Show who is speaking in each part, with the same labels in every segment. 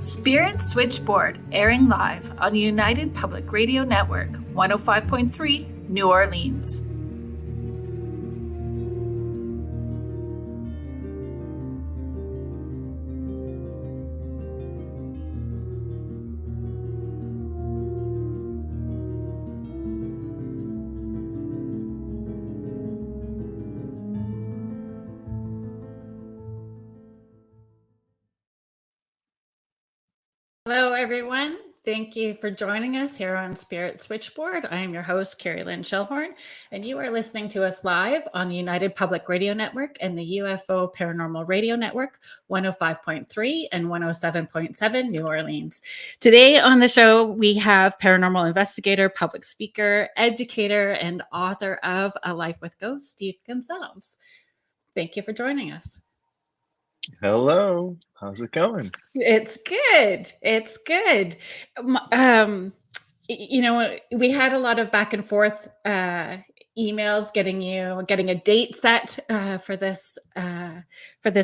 Speaker 1: Spirit Switchboard, airing live on the United Public Radio Network, 105.3, New Orleans. Hello, everyone. Thank you for joining us here on Spirit Switchboard. I am your host, Carrie Lynn Shellhorn, and you are listening to us live on the United Public Radio Network and the UFO Paranormal Radio Network, 105.3 and 107.7 New Orleans. Today on the show, we have paranormal investigator, public speaker, educator, and author of A Life with Ghosts, Steve Gonsalves. Thank you for joining us.
Speaker 2: Hello, how's it going?
Speaker 1: It's good. It's good. We had a lot of back and forth emails getting a date set for this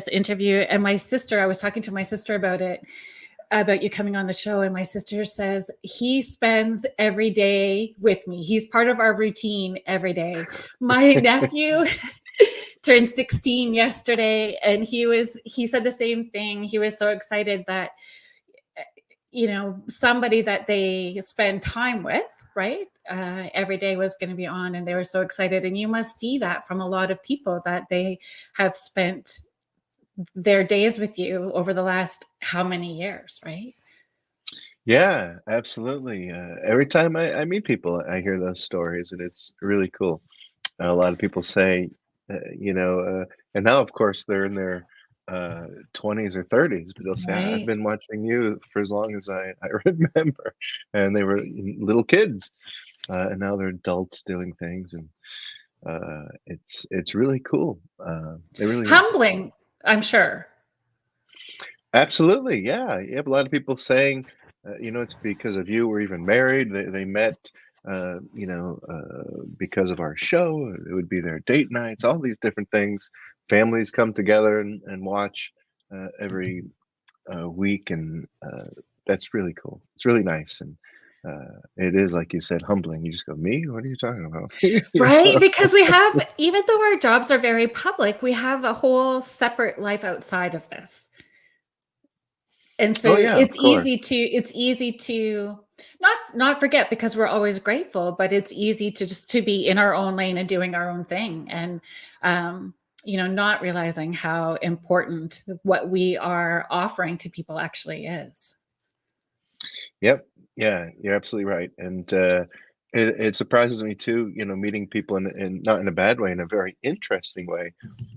Speaker 1: interview. And my sister, I was talking to my sister about you coming on the show, and my sister says he spends every day with me. He's part of our routine every day. My nephew turned 16 yesterday, and he said the same thing. He was so excited that somebody that they spend time with, right, every day was going to be on, and they were so excited. And you must see that from a lot of people, that they have spent their days with you over the last how many years, right?
Speaker 2: Yeah, absolutely. Every time I meet people, I hear those stories, and it's really cool. A lot of people say, and now, of course, they're in their 20s or 30s, but they'll say, I've
Speaker 1: Right.
Speaker 2: been watching you for as long as I remember. And they were little kids, and now they're adults doing things, and it's really cool. It really is.
Speaker 1: Humbling, I'm sure.
Speaker 2: Absolutely, yeah. You have a lot of people saying, it's because of you we're even married. They met, because of our show. It would be their date nights, all these different things. Families come together and watch every week, and that's really cool. It's really nice, and it is, like you said, humbling. You just go, me? What are you talking about?
Speaker 1: Right, because we have, even though our jobs are very public, we have a whole separate life outside of this. And so
Speaker 2: Oh yeah, of
Speaker 1: it's
Speaker 2: course.
Speaker 1: easy to not forget, because we're always grateful, but it's easy to just to be in our own lane and doing our own thing, and not realizing how important what we are offering to people actually is.
Speaker 2: Yep. Yeah, you're absolutely right. And it surprises me too, meeting people in not in a bad way, in a very interesting way,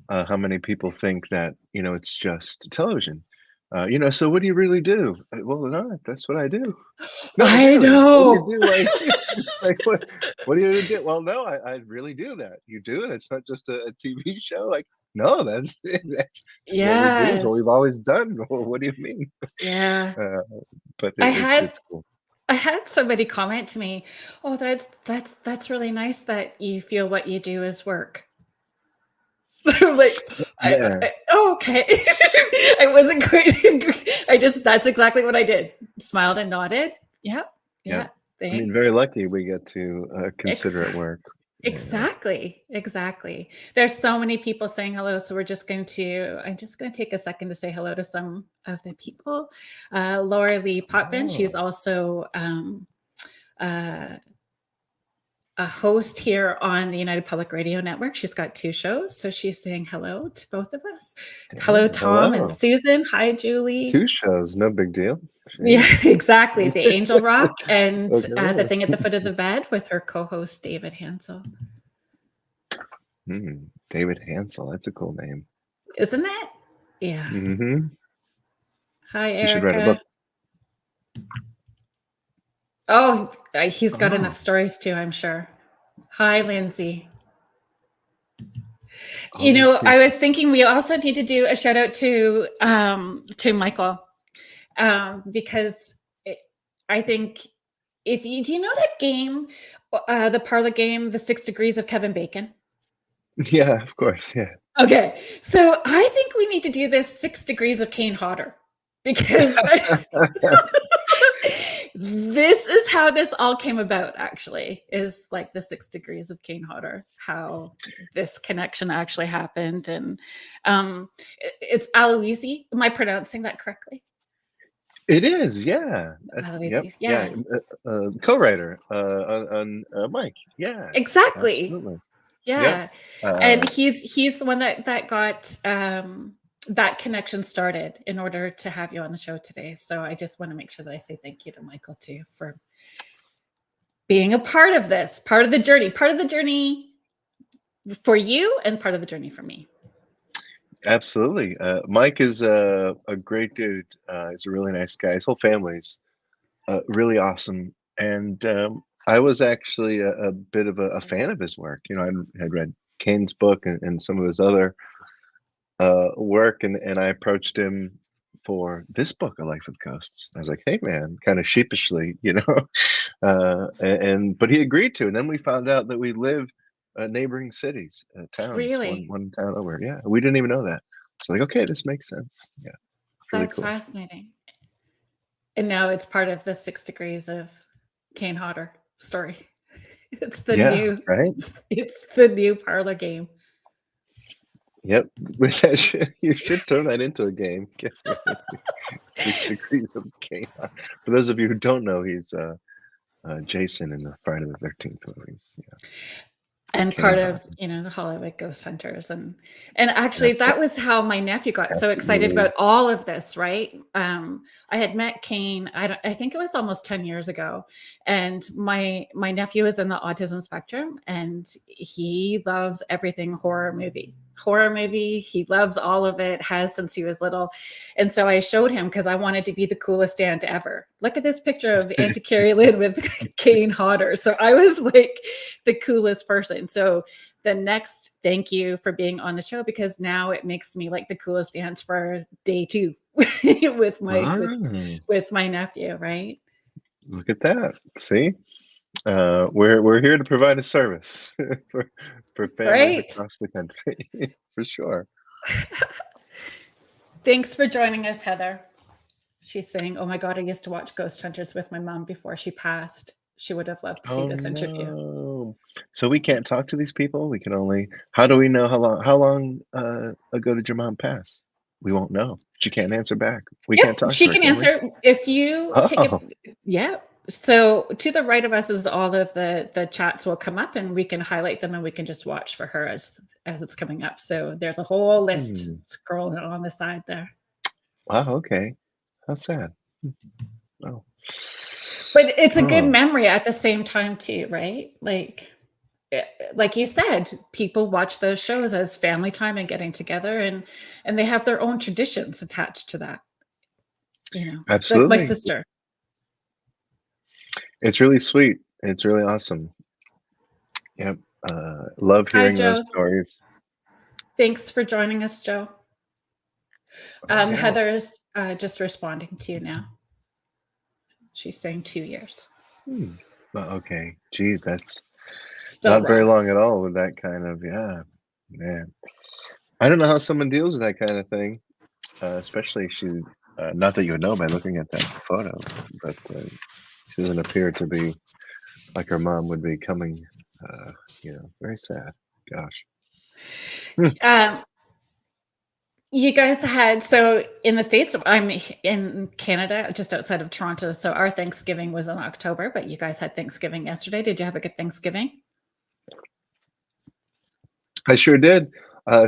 Speaker 2: how many people think that, it's just television. So what do you really do? Well, no, that's what I do. No,
Speaker 1: I
Speaker 2: really? What do
Speaker 1: know.
Speaker 2: you do? Like what do you do? Well, no, I really do that. You do? That's not just a TV show? Like, no, that's that's what we do. It's what
Speaker 1: Yes.
Speaker 2: we've always done. What do you mean?
Speaker 1: Yeah.
Speaker 2: Uh, but
Speaker 1: I
Speaker 2: it's cool.
Speaker 1: had somebody comment to me, "Oh, that's really nice that you feel what you do is work." Like,
Speaker 2: Yeah.
Speaker 1: okay. I wasn't quite. That's exactly what I did. Smiled and nodded. Yep.
Speaker 2: Yeah.
Speaker 1: Yeah.
Speaker 2: I mean, very
Speaker 1: Thanks.
Speaker 2: lucky we get to consider it work. Yeah.
Speaker 1: Exactly. There's so many people saying hello, so I'm just going to take a second to say hello to some of the people. Laura Lee Potvin, she's
Speaker 2: Oh,
Speaker 1: also uh, a host here on the United Public Radio Network. She's got 2 shows, so she's saying hello to both of us. Hello,
Speaker 2: damn.
Speaker 1: Tom and
Speaker 2: Hello.
Speaker 1: Susan. Hi, Julie.
Speaker 2: 2 shows, no big deal.
Speaker 1: Yeah,
Speaker 2: Jeez.
Speaker 1: exactly. The Angel Rock and
Speaker 2: Look at
Speaker 1: the
Speaker 2: that.
Speaker 1: Thing at the Foot of the Bed with her co-host David Hansel.
Speaker 2: David Hansel, that's a cool name.
Speaker 1: Isn't it? Yeah.
Speaker 2: Mm-hmm.
Speaker 1: Hi,
Speaker 2: You should write a book.
Speaker 1: Erica. Oh, he's got
Speaker 2: Oh,
Speaker 1: enough stories too, I'm sure. Hi, Lindsay.
Speaker 2: all these
Speaker 1: I
Speaker 2: people.
Speaker 1: was thinking we also need to do a shout out to Michael, because I think do you know that game, the parlor game, The 6 Degrees of Kevin Bacon?
Speaker 2: Yeah, of course. Yeah.
Speaker 1: Okay, so I think we need to do this 6 Degrees of Kane Hodder. because this is how this all came about, actually, is like the 6 degrees of Kane Hodder, how this connection actually happened. And it's Aloisi. Am I pronouncing that correctly?
Speaker 2: It is, yeah. That's yep,
Speaker 1: Aloisi,
Speaker 2: yeah.
Speaker 1: yeah,
Speaker 2: Co-writer on Mike. Yeah,
Speaker 1: exactly.
Speaker 2: absolutely. Yep.
Speaker 1: Yeah.
Speaker 2: Uh,
Speaker 1: And he's the one that got that connection started in order to have you on the show today. So I just want to make sure that I say thank you to Michael too for being a part of this, part of the journey for you and part of the journey for me.
Speaker 2: Absolutely. Mike is a great dude. He's a really nice guy. His whole family's really awesome. And I was actually a bit of a fan of his work. You know, I had read Kane's book and some of his other work, and I approached him for this book, A Life with Ghosts. I was like, "Hey, man," kind of sheepishly, you know, but he agreed to. And then we found out that we live neighboring cities, towns,
Speaker 1: Really?
Speaker 2: one town over. Yeah, we didn't even know that. So like, okay, this makes sense. Yeah, it's really
Speaker 1: That's
Speaker 2: cool.
Speaker 1: fascinating. And now it's part of the 6 degrees of Kane Hodder story. It's the
Speaker 2: Yeah,
Speaker 1: new
Speaker 2: right.
Speaker 1: it's the new parlor game.
Speaker 2: Yep. You should turn that into a game. 6 degrees of chaos. For those of you who don't know, he's Jason in the Friday the 13th movies. Yeah.
Speaker 1: And part
Speaker 2: Kane
Speaker 1: of,
Speaker 2: Hodder.
Speaker 1: the Hollywood Ghost Hunters. And actually,
Speaker 2: Yep.
Speaker 1: that was how my nephew got so excited
Speaker 2: Absolutely.
Speaker 1: about all of this, right? I had met Kane, I think it was almost 10 years ago, and my nephew is in the autism spectrum, and he loves everything horror movie. He loves all of it, has since he was little. And so I showed him because I wanted to be the coolest aunt ever. Look at this picture of Auntie Carrie Lynn with Kane Hodder. So I was like the coolest person. So the next thank you for being on the show, because now it makes me like the coolest aunt for day 2 with my
Speaker 2: Ah,
Speaker 1: with my nephew, right?
Speaker 2: look at that. See? We're here to provide a service for families
Speaker 1: Right.
Speaker 2: across the country, for sure.
Speaker 1: Thanks for joining us, Heather. She's saying, "Oh my God, I used to watch Ghost Hunters with my mom before she passed. She would have loved to see
Speaker 2: Oh
Speaker 1: this interview."
Speaker 2: no. So we can't talk to these people? We can only how do we know how long ago did your mom pass? We won't know. She can't answer back. We
Speaker 1: Yep,
Speaker 2: can't talk to
Speaker 1: she
Speaker 2: her,
Speaker 1: can
Speaker 2: can we?
Speaker 1: answer if you take
Speaker 2: Oh.
Speaker 1: it. Yeah. So to the right of us is all of the chats will come up, and we can highlight them, and we can just watch for her as it's coming up. So there's a whole list
Speaker 2: Hmm.
Speaker 1: scrolling on the side there.
Speaker 2: Wow, okay. How sad. Oh.
Speaker 1: But it's a good
Speaker 2: Oh,
Speaker 1: memory at the same time too, right? Like you said, people watch those shows as family time and getting together, and they have their own traditions attached to that. Like my
Speaker 2: absolutely.
Speaker 1: sister.
Speaker 2: It's really sweet. It's really awesome. Yep. Love
Speaker 1: Hi,
Speaker 2: hearing those
Speaker 1: Joe.
Speaker 2: stories.
Speaker 1: Thanks for joining us, Joe.
Speaker 2: Oh yeah.
Speaker 1: Heather's just responding to you now. She's saying 2 years.
Speaker 2: Hmm. Well, okay. Geez, that's
Speaker 1: Still
Speaker 2: not very
Speaker 1: raw.
Speaker 2: long at all with that kind of yeah, man. I don't know how someone deals with that kind of thing, especially she. Not that you would know by looking at that photo, but she doesn't appear to be like her mom would be coming. Very sad. Gosh. Hmm.
Speaker 1: Um, you guys had, so in the States, I'm in Canada, just outside of Toronto. So our Thanksgiving was in October, but you guys had Thanksgiving yesterday. Did you have a good Thanksgiving?
Speaker 2: I sure did.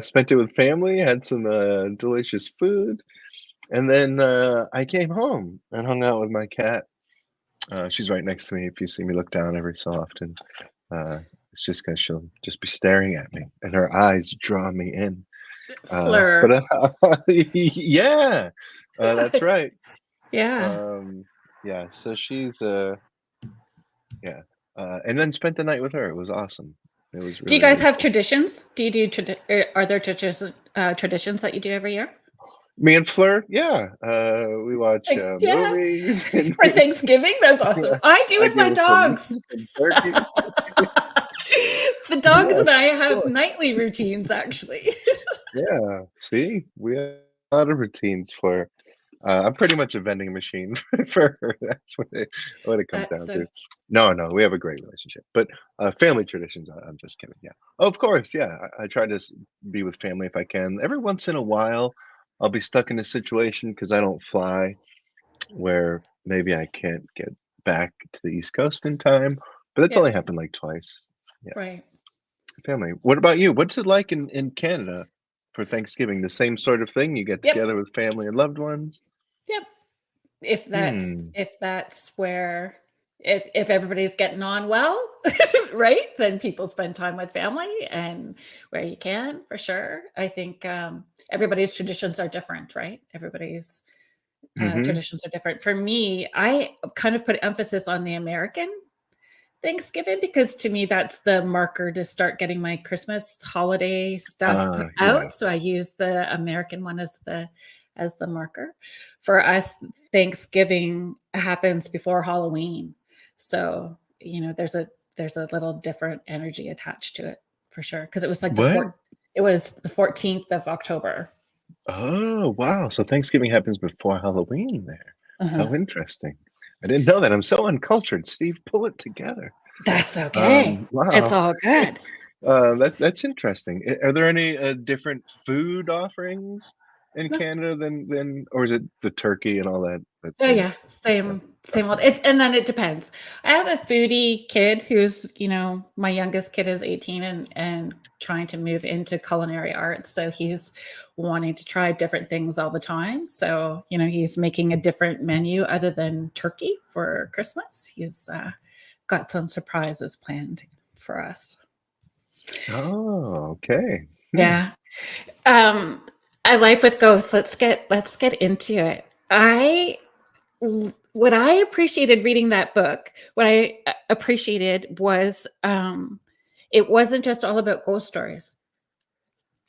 Speaker 2: Spent it with family, had some delicious food, and then I came home and hung out with my cat. She's right next to me. If you see me look down every so often, uh, it's just because she'll just be staring at me, and her eyes draw me in. But
Speaker 1: Fleur.
Speaker 2: yeah, that's right.
Speaker 1: Yeah.
Speaker 2: Um, yeah, so she's yeah, and then spent the night with her. It was awesome. It was
Speaker 1: Do you
Speaker 2: really
Speaker 1: guys
Speaker 2: really
Speaker 1: have
Speaker 2: cool.
Speaker 1: traditions? Do you do are there traditions that you do every year?
Speaker 2: Me and Fleur, yeah, we watch
Speaker 1: Like, yeah.
Speaker 2: movies and
Speaker 1: For Thanksgiving? That's awesome. I do
Speaker 2: I
Speaker 1: with
Speaker 2: give
Speaker 1: my
Speaker 2: her
Speaker 1: dogs.
Speaker 2: some turkey.
Speaker 1: The dogs
Speaker 2: Yes,
Speaker 1: and I
Speaker 2: of
Speaker 1: have
Speaker 2: course.
Speaker 1: nightly routines, actually.
Speaker 2: Yeah, see, we have a lot of routines, Fleur. I'm pretty much a vending machine for her. That's what it comes
Speaker 1: That's
Speaker 2: down
Speaker 1: so
Speaker 2: to. No, no, we have a great relationship. But family traditions, I'm just kidding. Yeah, of course. Yeah, I try to be with family if I can. Every once in a while, I'll be stuck in a situation because I don't fly, where maybe I can't get back to the East Coast in time. But that's
Speaker 1: yeah,
Speaker 2: only happened like twice. Yeah,
Speaker 1: right.
Speaker 2: family. What about you? What's it like in Canada for Thanksgiving? The same sort of thing? You get
Speaker 1: Yep,
Speaker 2: together with family and loved ones?
Speaker 1: yep.
Speaker 2: Hmm.
Speaker 1: If that's where if everybody's getting on well, right, then people spend time with family and where you can, for sure. I think everybody's traditions are different, right? Everybody's
Speaker 2: Mhm.
Speaker 1: traditions are different. For me, I kind of put emphasis on the American Thanksgiving because to me that's the marker to start getting my Christmas holiday stuff
Speaker 2: Yeah.
Speaker 1: out. So I use the American one as the marker. For us, Thanksgiving happens before Halloween. So, there's a little different energy attached to it for sure. Because
Speaker 2: What?
Speaker 1: it was the 14th of October.
Speaker 2: Oh, wow. So Thanksgiving happens before Halloween there.
Speaker 1: Uh-huh.
Speaker 2: How interesting. I didn't know that. I'm so uncultured. Steve, pull it together.
Speaker 1: That's okay. It's
Speaker 2: Wow.
Speaker 1: all good.
Speaker 2: That's interesting. Are there any different food offerings in
Speaker 1: No.
Speaker 2: Canada than, or is it the turkey and all that
Speaker 1: Oh
Speaker 2: same
Speaker 1: yeah,
Speaker 2: stuff?
Speaker 1: same old.
Speaker 2: Okay.
Speaker 1: And then it depends. I have a foodie kid who's, my youngest kid is 18 and trying to move into culinary arts. So he's wanting to try different things all the time. So, he's making a different menu other than turkey for Christmas. He's got some surprises planned for us.
Speaker 2: Oh, okay. Hmm.
Speaker 1: Yeah. Um, a life with ghosts. Let's get into it. What I appreciated reading that book, what I appreciated was it wasn't just all about ghost stories.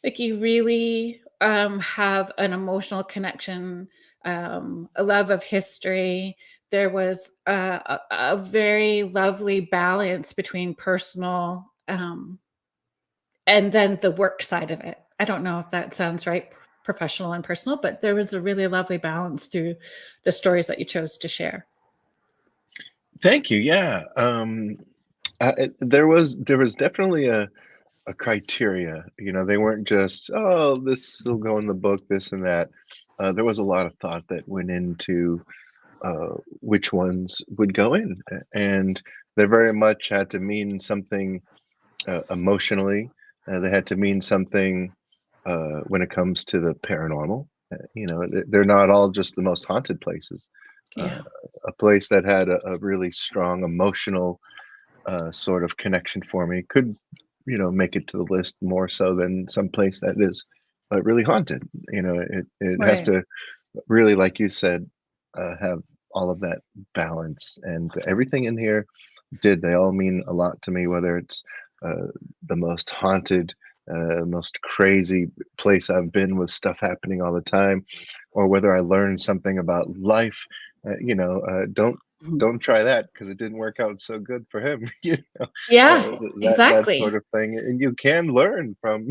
Speaker 1: Like you really have an emotional connection, a love of history. There was a very lovely balance between personal and then the work side of it. I don't know if that sounds right, professional and personal, but there was a really lovely balance through the stories that you chose to share.
Speaker 2: Thank you. Yeah. There was definitely a criteria. They weren't just, oh, this will go in the book, this and that. There was a lot of thought that went into which ones would go in, and they very much had to mean something emotionally. They had to mean something when it comes to the paranormal. They're not all just the most haunted places. Uh,
Speaker 1: Yeah.
Speaker 2: a place that had a really strong emotional sort of connection for me could, make it to the list more so than some place that is really haunted. It has
Speaker 1: Right.
Speaker 2: to really, like you said, have all of that balance, and everything in here did. They all mean a lot to me, whether it's uh, the most haunted, most crazy place I've been with stuff happening all the time, or whether I learned something about life.
Speaker 1: Mhm.
Speaker 2: Don't try that because it didn't work out so good for him.
Speaker 1: Yeah,
Speaker 2: That sort
Speaker 1: exactly.
Speaker 2: of thing, and you can learn from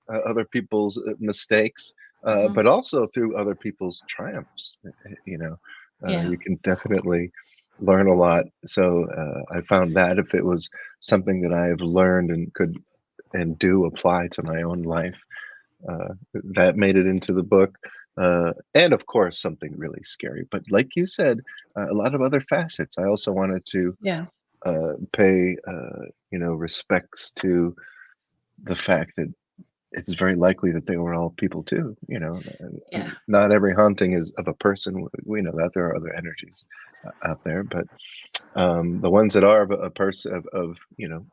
Speaker 2: other people's mistakes,
Speaker 1: Mhm.
Speaker 2: but also through other people's triumphs.
Speaker 1: Yeah.
Speaker 2: You can definitely learn a lot. So I found that if it was something that I've learned and could and do apply to my own life, that made it into the book. And of course, something really scary. But like you said, a lot of other facets. I also wanted to
Speaker 1: Yeah.
Speaker 2: pay, respects to the fact that it's very likely that they were all people too.
Speaker 1: Yeah.
Speaker 2: Not every haunting is of a person. We know that there are other energies out there, but the ones that are of a person of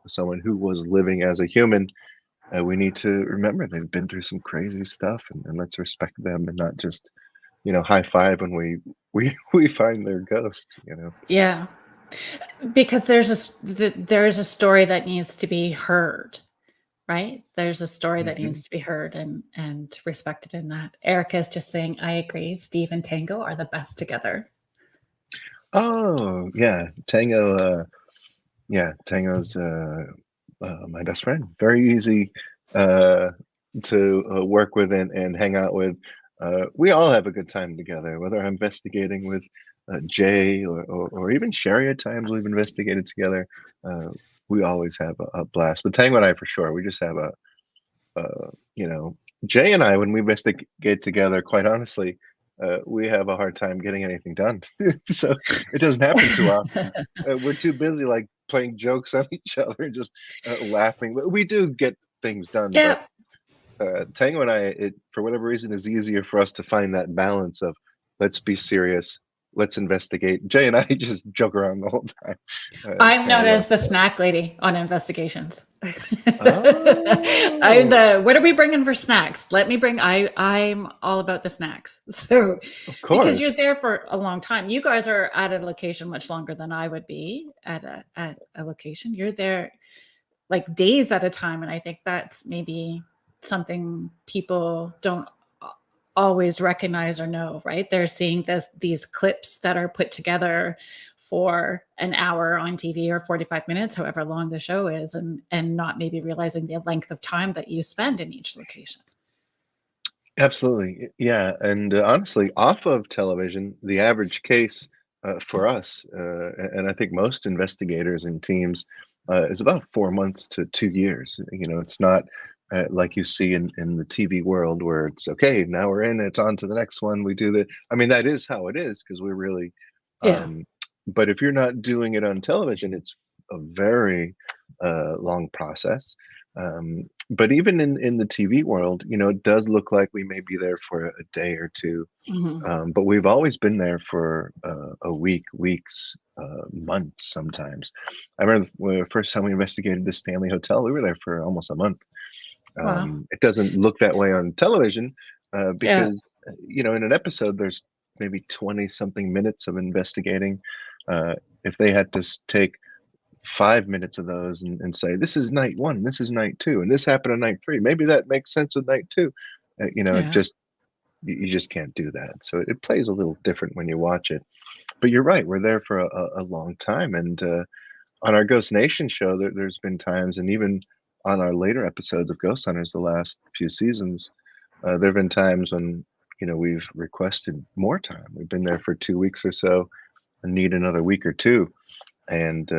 Speaker 2: someone who was living as a human, we need to remember they've been through some crazy stuff, and let's respect them and not just high five when we find their ghost.
Speaker 1: Yeah. Because there is a story that needs to be heard, right? There's a story that
Speaker 2: Hmm.
Speaker 1: needs to be heard and respected in that. Erica is just saying, I agree. Steve and Tango are the best together.
Speaker 2: Oh yeah, Tango. Yeah, Tango's my best friend. Very easy uh, to work with and hang out with. we all have a good time together, whether I'm investigating with Jay or even Sherry. At times we've investigated together. Uh, we always have a blast. But Tango and I, for sure, we just have you know, Jay and I, when we investigate together, quite honestly, we have a hard time getting anything done. So it doesn't happen too often. We're too busy, like playing jokes on each other and just laughing. But we do get things done. But
Speaker 1: Yeah.
Speaker 2: Tango and I, it for whatever reason is easier for us to find that balance of let's be serious, let's investigate. Jay and I just joke around the whole time. It's
Speaker 1: I'm
Speaker 2: kind
Speaker 1: known
Speaker 2: of
Speaker 1: as
Speaker 2: like,
Speaker 1: the snack lady on investigations. I'm
Speaker 2: oh,
Speaker 1: the what are we bringing for snacks? Let me bring. I'm all about the snacks. So
Speaker 2: of
Speaker 1: because
Speaker 2: course.
Speaker 1: you're there for a long time, you guys are at a location much longer than I would be at a location. You're there like days at a time, and I think that's maybe something people don't always recognize or know, right? They're seeing these clips that are put together for an hour on TV or 45 minutes, however long the show is, and not maybe realizing the length of time that you spend in each location.
Speaker 2: Absolutely. Yeah. And honestly, off of television, the average case for us, and I think most investigators and teams, is about 4 months to 2 years. You know, it's not like you see in the TV world where it's okay, now we're in, it's on to the next one. We do the, I mean, that is how it is because we're really,
Speaker 1: Yeah.
Speaker 2: um, but if you're not doing it on television, it's a very long process. But even in the TV world, you know, it does look like we may be there for a day or two,
Speaker 1: Mhm.
Speaker 2: but we've always been there for a week, weeks, months sometimes. I remember the first time we investigated the Stanley Hotel, we were there for almost a month.
Speaker 1: Wow.
Speaker 2: It doesn't look that way on television
Speaker 1: Yeah.
Speaker 2: because, you know, in an episode, there's maybe 20 something minutes of investigating. If they had to take 5 minutes of those and say, this is night one, this is night two, and this happened on night three. Maybe that makes sense with night two. You know, it
Speaker 1: Yeah.
Speaker 2: just, you just can't do that. So it plays a little different when you watch it. But you're right, we're there for a long time. And on our Ghost Nation show, there's been times, and even on our later episodes of Ghost Hunters, the last few seasons, there have been times when, you know, we've requested more time. We've been there for 2 weeks or so and need another week or two. And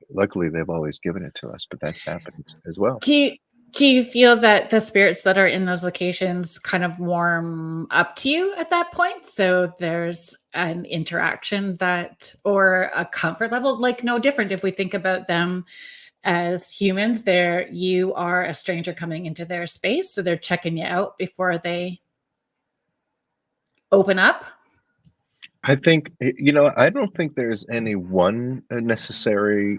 Speaker 2: luckily, they've always given it to us, but that's happened as well.
Speaker 1: Do you do you feel that the spirits that are in those locations kind of warm up to you at that point? So there's an interaction that or a comfort level, like no different if we think about them as humans. There you are a stranger coming into their space, so they're checking you out before they open up.
Speaker 2: I think, you know, I don't think there's any one necessarily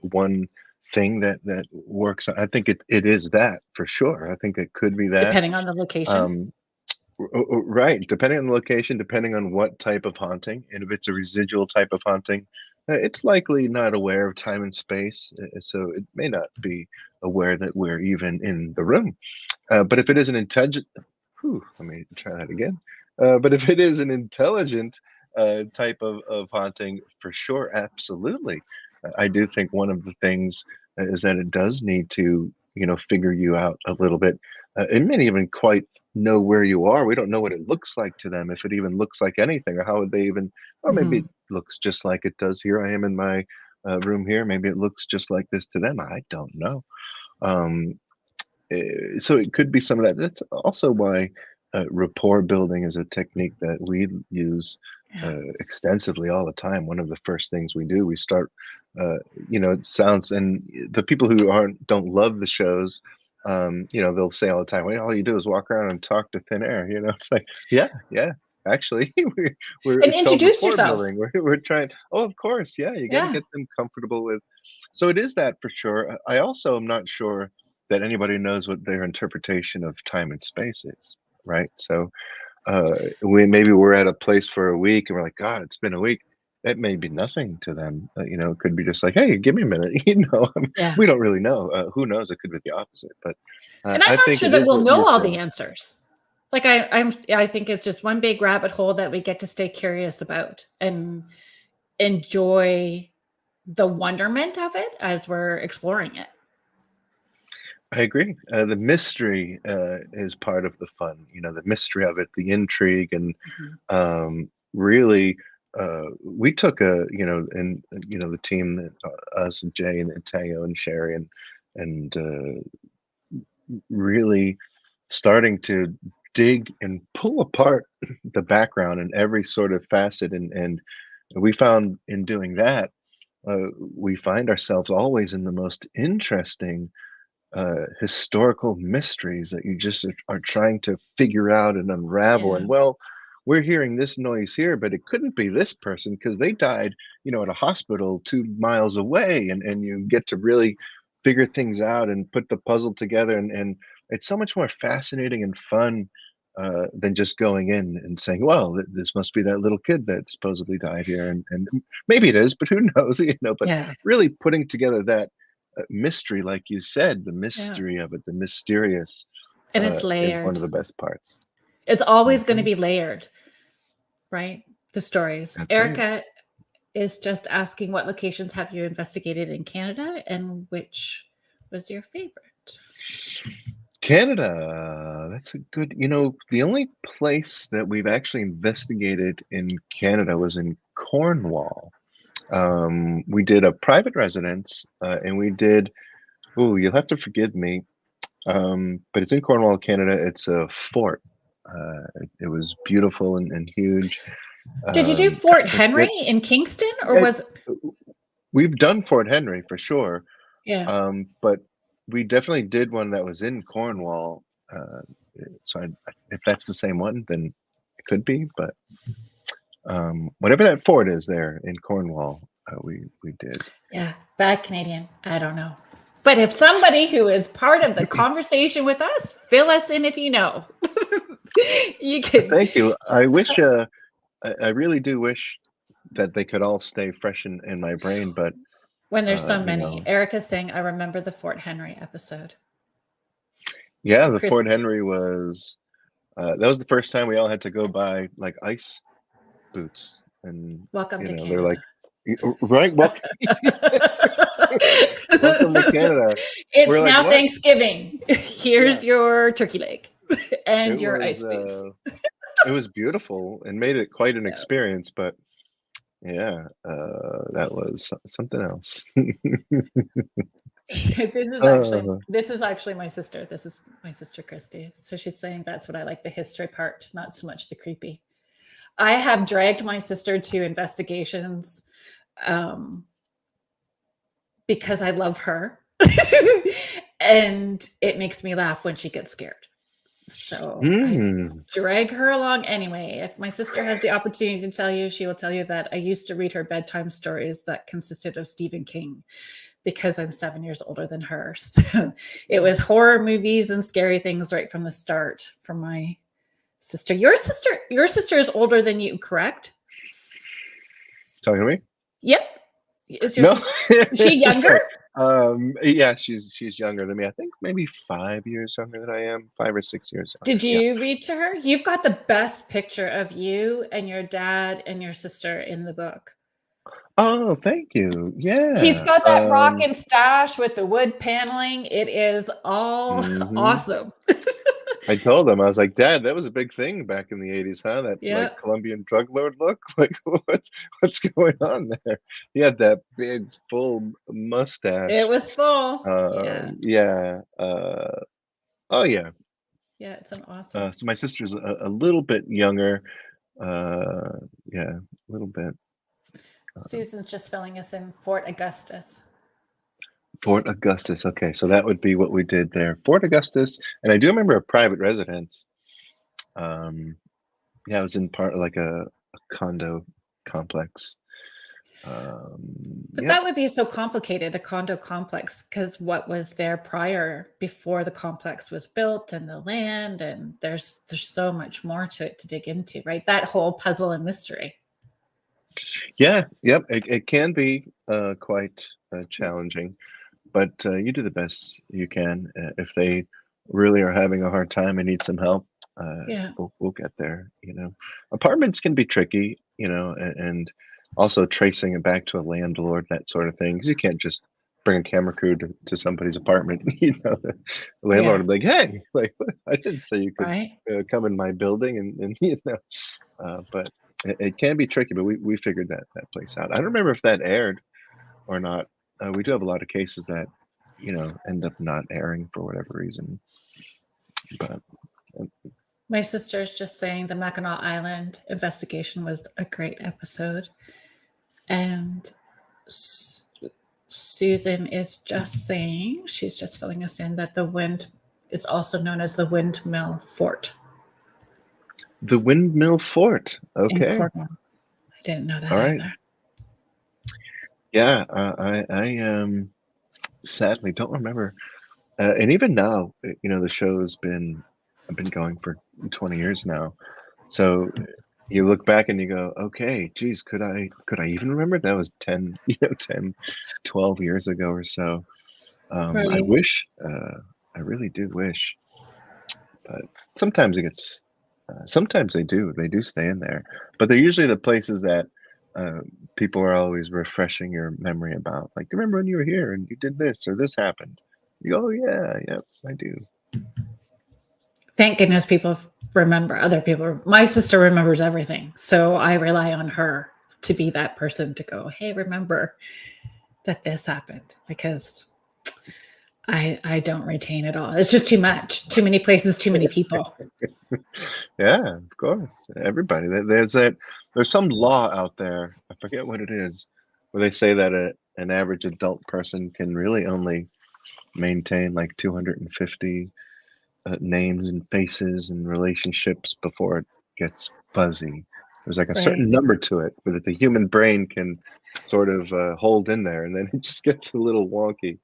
Speaker 2: one thing that works. I think it is that for sure. I think it could be that.
Speaker 1: Depending on the location.
Speaker 2: Um, right, depending on the location, depending on what type of haunting, and if it's a residual type of haunting, it's likely not aware of time and space, so it may not be aware that we're even in the room. But if it is an intelligent, whew, let me try that again. But if it is an intelligent type of haunting, for sure, absolutely. I do think one of the things is that it does need to, you know, figure you out a little bit. It may not even quite know where you are. We don't know what it looks like to them, if it even looks like anything, or how would they even, or maybe it
Speaker 1: Mhm.
Speaker 2: looks just like it does here. I am in my room here. Maybe it looks just like this to them. I don't know. Um, so it could be some of that. That's also why rapport building is a technique that we use
Speaker 1: Yeah.
Speaker 2: extensively all the time. One of the first things we do, we start, you know, it sounds, and the people who don't love the shows, you know, they'll say all the time, well, all you do is walk around and talk to thin air. You know, it's like, yeah, yeah. Actually,
Speaker 1: And
Speaker 2: it's called
Speaker 1: introduce
Speaker 2: rapport
Speaker 1: yourselves.
Speaker 2: building. We're trying. Oh, of course, yeah. You got to
Speaker 1: Yeah.
Speaker 2: get them comfortable with. So it is that for sure. I also am not sure that anybody knows what their interpretation of time and space is, right? So we maybe we're at a place for a week and we're like, God, it's been a week. That may be nothing to them. You know, it could be just like, hey, give me a minute. You know, I mean,
Speaker 1: Yeah.
Speaker 2: we don't really know. Who knows? It could be the opposite. But
Speaker 1: And I'm
Speaker 2: I
Speaker 1: not
Speaker 2: think
Speaker 1: sure
Speaker 2: it
Speaker 1: that
Speaker 2: is
Speaker 1: we'll
Speaker 2: what
Speaker 1: know
Speaker 2: you're
Speaker 1: all the
Speaker 2: saying.
Speaker 1: answers. Like I think it's just one big rabbit hole that we get to stay curious about and enjoy the wonderment of it as we're exploring it.
Speaker 2: I agree. The mystery is part of the fun. You know, the mystery of it, the intrigue, and
Speaker 1: Mhm.
Speaker 2: really, we took and the team that us and Jay and Teo and Sherry and really starting to dig and pull apart the background and every sort of facet, and we found in doing that, we find ourselves always in the most interesting historical mysteries that you just are trying to figure out and unravel.
Speaker 1: Yeah,
Speaker 2: And well, we're hearing this noise here, but it couldn't be this person because they died, at a hospital 2 miles away. And you get to really figure things out and put the puzzle together. And it's so much more fascinating and fun than just going in and saying, well, this must be that little kid that supposedly died here. And maybe it is, but who knows, but
Speaker 1: yeah,
Speaker 2: really putting together that mystery, like you said, the
Speaker 1: yeah,
Speaker 2: mystery of it, the mysterious,
Speaker 1: and it's
Speaker 2: is one
Speaker 1: layered.
Speaker 2: of the best parts.
Speaker 1: It's always gonna
Speaker 2: Mhm.
Speaker 1: be layered, right? The stories.
Speaker 2: That's right.
Speaker 1: Erica is just asking, what locations have you investigated in Canada, and which was your favorite?
Speaker 2: Canada, that's a good, the only place that we've actually investigated in Canada was in Cornwall. We did a private residence, and we did, oh, you'll have to forgive me, but it's in Cornwall, Canada. It's a fort. It was beautiful and huge.
Speaker 1: Did you do
Speaker 2: I
Speaker 1: Fort Henry
Speaker 2: forget.
Speaker 1: in Kingston, or
Speaker 2: Yeah,
Speaker 1: was
Speaker 2: we've done Fort Henry for sure,
Speaker 1: yeah.
Speaker 2: but we definitely did one that was in Cornwall. So if that's the same one, then it could be. But whatever that fort is there in Cornwall, we did.
Speaker 1: Yeah, bad Canadian. I don't know. But if somebody who is part of the conversation with us, fill us in if you know. You can
Speaker 2: Thank you. I wish. I really do wish that they could all stay fresh in my brain, but
Speaker 1: when there's so
Speaker 2: you
Speaker 1: many.
Speaker 2: know,
Speaker 1: Erica's saying, I remember the Fort Henry episode.
Speaker 2: yeah, the
Speaker 1: Chris,
Speaker 2: Fort Henry was. That was the first time we all had to go buy like ice boots, and
Speaker 1: welcome to
Speaker 2: they're like,
Speaker 1: Canada.
Speaker 2: right, welcome to Canada. We're
Speaker 1: It's
Speaker 2: like,
Speaker 1: now
Speaker 2: what?
Speaker 1: Thanksgiving.
Speaker 2: Yeah,
Speaker 1: Here's your turkey leg
Speaker 2: it
Speaker 1: and your
Speaker 2: was
Speaker 1: ice boots.
Speaker 2: it was beautiful and made it quite an
Speaker 1: Yeah.
Speaker 2: experience, but yeah, that was something else. uh,
Speaker 1: This is actually my sister. This is my sister Christy. So she's saying that's what I like, the history part, not so much the creepy. I have dragged my sister to investigations um, because I love her. And it makes me laugh when she gets scared. So I
Speaker 2: mm,
Speaker 1: drag her along anyway. If my sister has the opportunity to tell you, she will tell you that I used to read her bedtime stories that consisted of Stephen King because I'm 7 years older than her. So it was horror movies and scary things right from the start for my sister. Your sister is older than you, correct?
Speaker 2: talking to me?
Speaker 1: Yep. Is your
Speaker 2: No,
Speaker 1: sister, is she younger?
Speaker 2: sorry. Yeah, she's younger than me. I think maybe 5 years younger than I am, 5 or 6 years
Speaker 1: Did
Speaker 2: younger. Yeah.
Speaker 1: you read to her? You've got the best picture of you and your dad and your sister in the book.
Speaker 2: Oh, thank you.
Speaker 1: He's
Speaker 2: Yeah.
Speaker 1: got that rockin' stash with the wood paneling. It is all
Speaker 2: Mhm.
Speaker 1: awesome.
Speaker 2: I told him, I was like, "Dad, that was a big thing back in the '80s, huh? That, like,
Speaker 1: Yeah,
Speaker 2: Colombian drug lord look? Like, what's going on there?" He had that big, full
Speaker 1: it
Speaker 2: mustache.
Speaker 1: was full. Yeah,
Speaker 2: Yeah, oh, yeah.
Speaker 1: yeah, it's an awesome.
Speaker 2: So my sister's a little bit younger. Yeah, a little bit.
Speaker 1: Susan's just filling us in. Fort Augustus.
Speaker 2: Fort Augustus, okay, so that would be what we did there. Fort Augustus, and I do remember a private residence. Um, yeah, it was in part of like a condo complex.
Speaker 1: But
Speaker 2: Yep.
Speaker 1: that would be so complicated, a condo complex, because what was there prior before the complex was built and the land, and there's so much more to it to dig into, right? That whole puzzle and mystery.
Speaker 2: Yeah, yep, it can be quite challenging, but you do the best you can. If they really are having a hard time and need some help,
Speaker 1: Yeah.
Speaker 2: we'll get there. Apartments can be tricky, and also tracing it back to a landlord, that sort of thing, because you can't just bring a camera crew to somebody's apartment, the landlord
Speaker 1: Yeah.
Speaker 2: would be like, "Hey, like, I didn't say you could
Speaker 1: Right.
Speaker 2: come in my building," and but it can be tricky. But we figured that place out. I don't remember if that aired or not. We do have a lot of cases that end up not airing for whatever reason. But
Speaker 1: My sister's just saying the Mackinac Island investigation was a great episode. And Susan is just saying, she's just filling us in, that the wind is also known as the Windmill Fort
Speaker 2: the Windmill Fort.
Speaker 1: in
Speaker 2: Okay.
Speaker 1: Cornwall. I didn't know that
Speaker 2: All right.
Speaker 1: either.
Speaker 2: Yeah. I sadly don't remember. And even now, the show's been going for 20 years now. So you look back and you go, okay, geez, could I even remember? That was 10, 10, 12 years ago or so. I
Speaker 1: Right.
Speaker 2: wish, I really do wish, but sometimes it gets, sometimes they do stay in there, but they're usually the places that people are always refreshing your memory about. Like, remember when you were here and you did this or this happened? You go, oh yeah, yep, I do.
Speaker 1: Thank goodness people remember other people. My sister remembers everything. So I rely on her to be that person to go, hey, remember that this happened, because I don't retain it all. It's just too much. Too many places, too many people.
Speaker 2: Yeah, of course. Everybody. There's some law out there. I forget what it is, where they say that an average adult person can really only maintain like 250 names and faces and relationships before it gets fuzzy. There's like a certain
Speaker 1: Right.
Speaker 2: number to it that the human brain can sort of hold in there, and then it just gets a little wonky.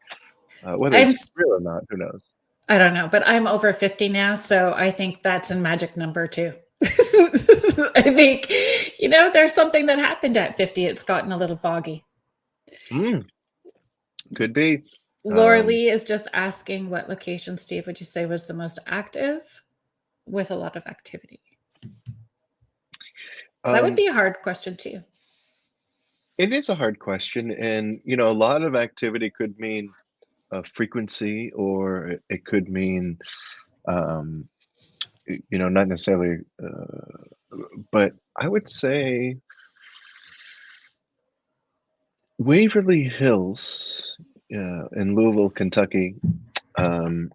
Speaker 2: Whether it's real or not, who knows?
Speaker 1: I don't know, but I'm over 50 now, so I think that's a magic number too. I think, there's something that happened at 50. It's gotten a little foggy.
Speaker 2: Could be.
Speaker 1: Laura Lee is just asking, what location, Steve, would you say was the most active with a lot of activity? That would be a hard question too.
Speaker 2: It is a hard question, and a lot of activity could mean frequency, or it could mean, not necessarily. But I would say Waverly Hills, in Louisville, Kentucky. I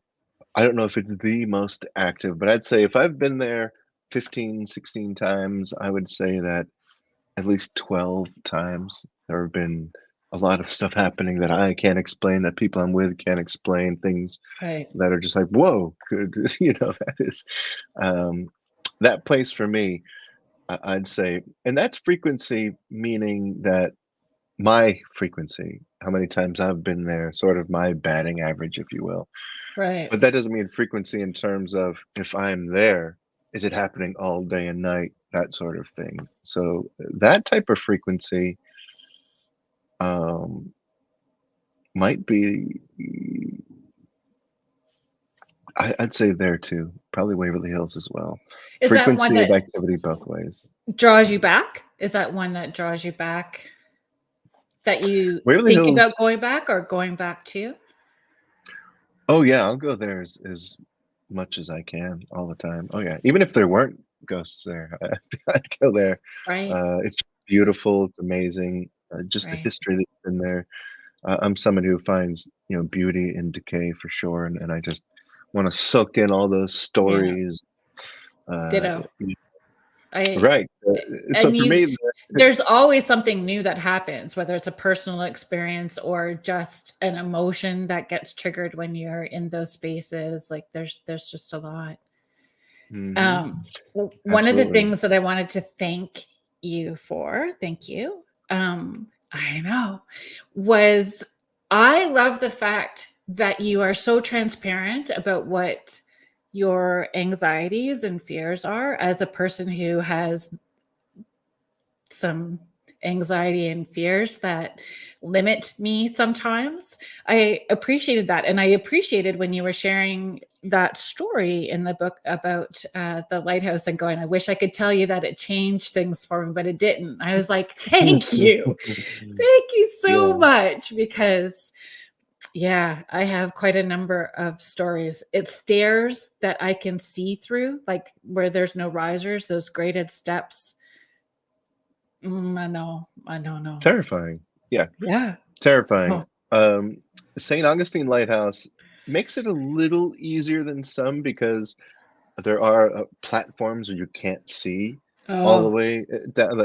Speaker 2: don't know if it's the most active, but I'd say if I've been there 15, 16 times, I would say that at least 12 times there have been a lot of stuff happening that I can't explain, that people I'm with can't explain, things
Speaker 1: Right.
Speaker 2: that are just like, whoa, that is that place for me, I'd say. And that's frequency, meaning that my frequency, how many times I've been there, sort of my batting average, if you will.
Speaker 1: Right.
Speaker 2: But that doesn't mean frequency in terms of, if I'm there, is it happening all day and night, that sort of thing. So that type of frequency might be, I'd say there too, probably Waverly Hills as well.
Speaker 1: Is that one
Speaker 2: Frequency
Speaker 1: that
Speaker 2: of activity both ways.
Speaker 1: draws you back? Is that one that draws you back, that you
Speaker 2: Waverly
Speaker 1: think
Speaker 2: Hills,
Speaker 1: about going back or going back to?
Speaker 2: oh yeah, I'll go there as much as I can all the time. Oh yeah, even if there weren't ghosts there, I'd go there.
Speaker 1: Right.
Speaker 2: It's beautiful, it's amazing. Just the
Speaker 1: Right.
Speaker 2: history that's been there. I'm someone who finds beauty in decay for sure, and I just want to soak in all those
Speaker 1: Yeah.
Speaker 2: stories.
Speaker 1: Ditto.
Speaker 2: Right. So
Speaker 1: And
Speaker 2: for me,
Speaker 1: there's always something new that happens, whether it's a personal experience or just an emotion that gets triggered when you're in those spaces. Like there's just a lot. One of the
Speaker 2: absolutely.
Speaker 1: things that I wanted to thank you for, thank you, I know, was I love the fact that you are so transparent about what your anxieties and fears are, as a person who has some anxiety and fears that limit me sometimes. I appreciated that. And I appreciated when you were sharing that story in the book about the lighthouse and going, I wish I could tell you that it changed things for me, but it didn't. I was like, thank you. Thank you so much, because Yeah, I have quite a number of stories. It's stairs that I can see through, like where there's no risers, those graded steps. I don't know.
Speaker 2: Terrifying. Yeah,
Speaker 1: Yeah.
Speaker 2: terrifying.
Speaker 1: Oh,
Speaker 2: Um, St. Augustine Lighthouse makes it a little easier than some because there are, platforms where you can't see all the
Speaker 1: oh,
Speaker 2: way, down,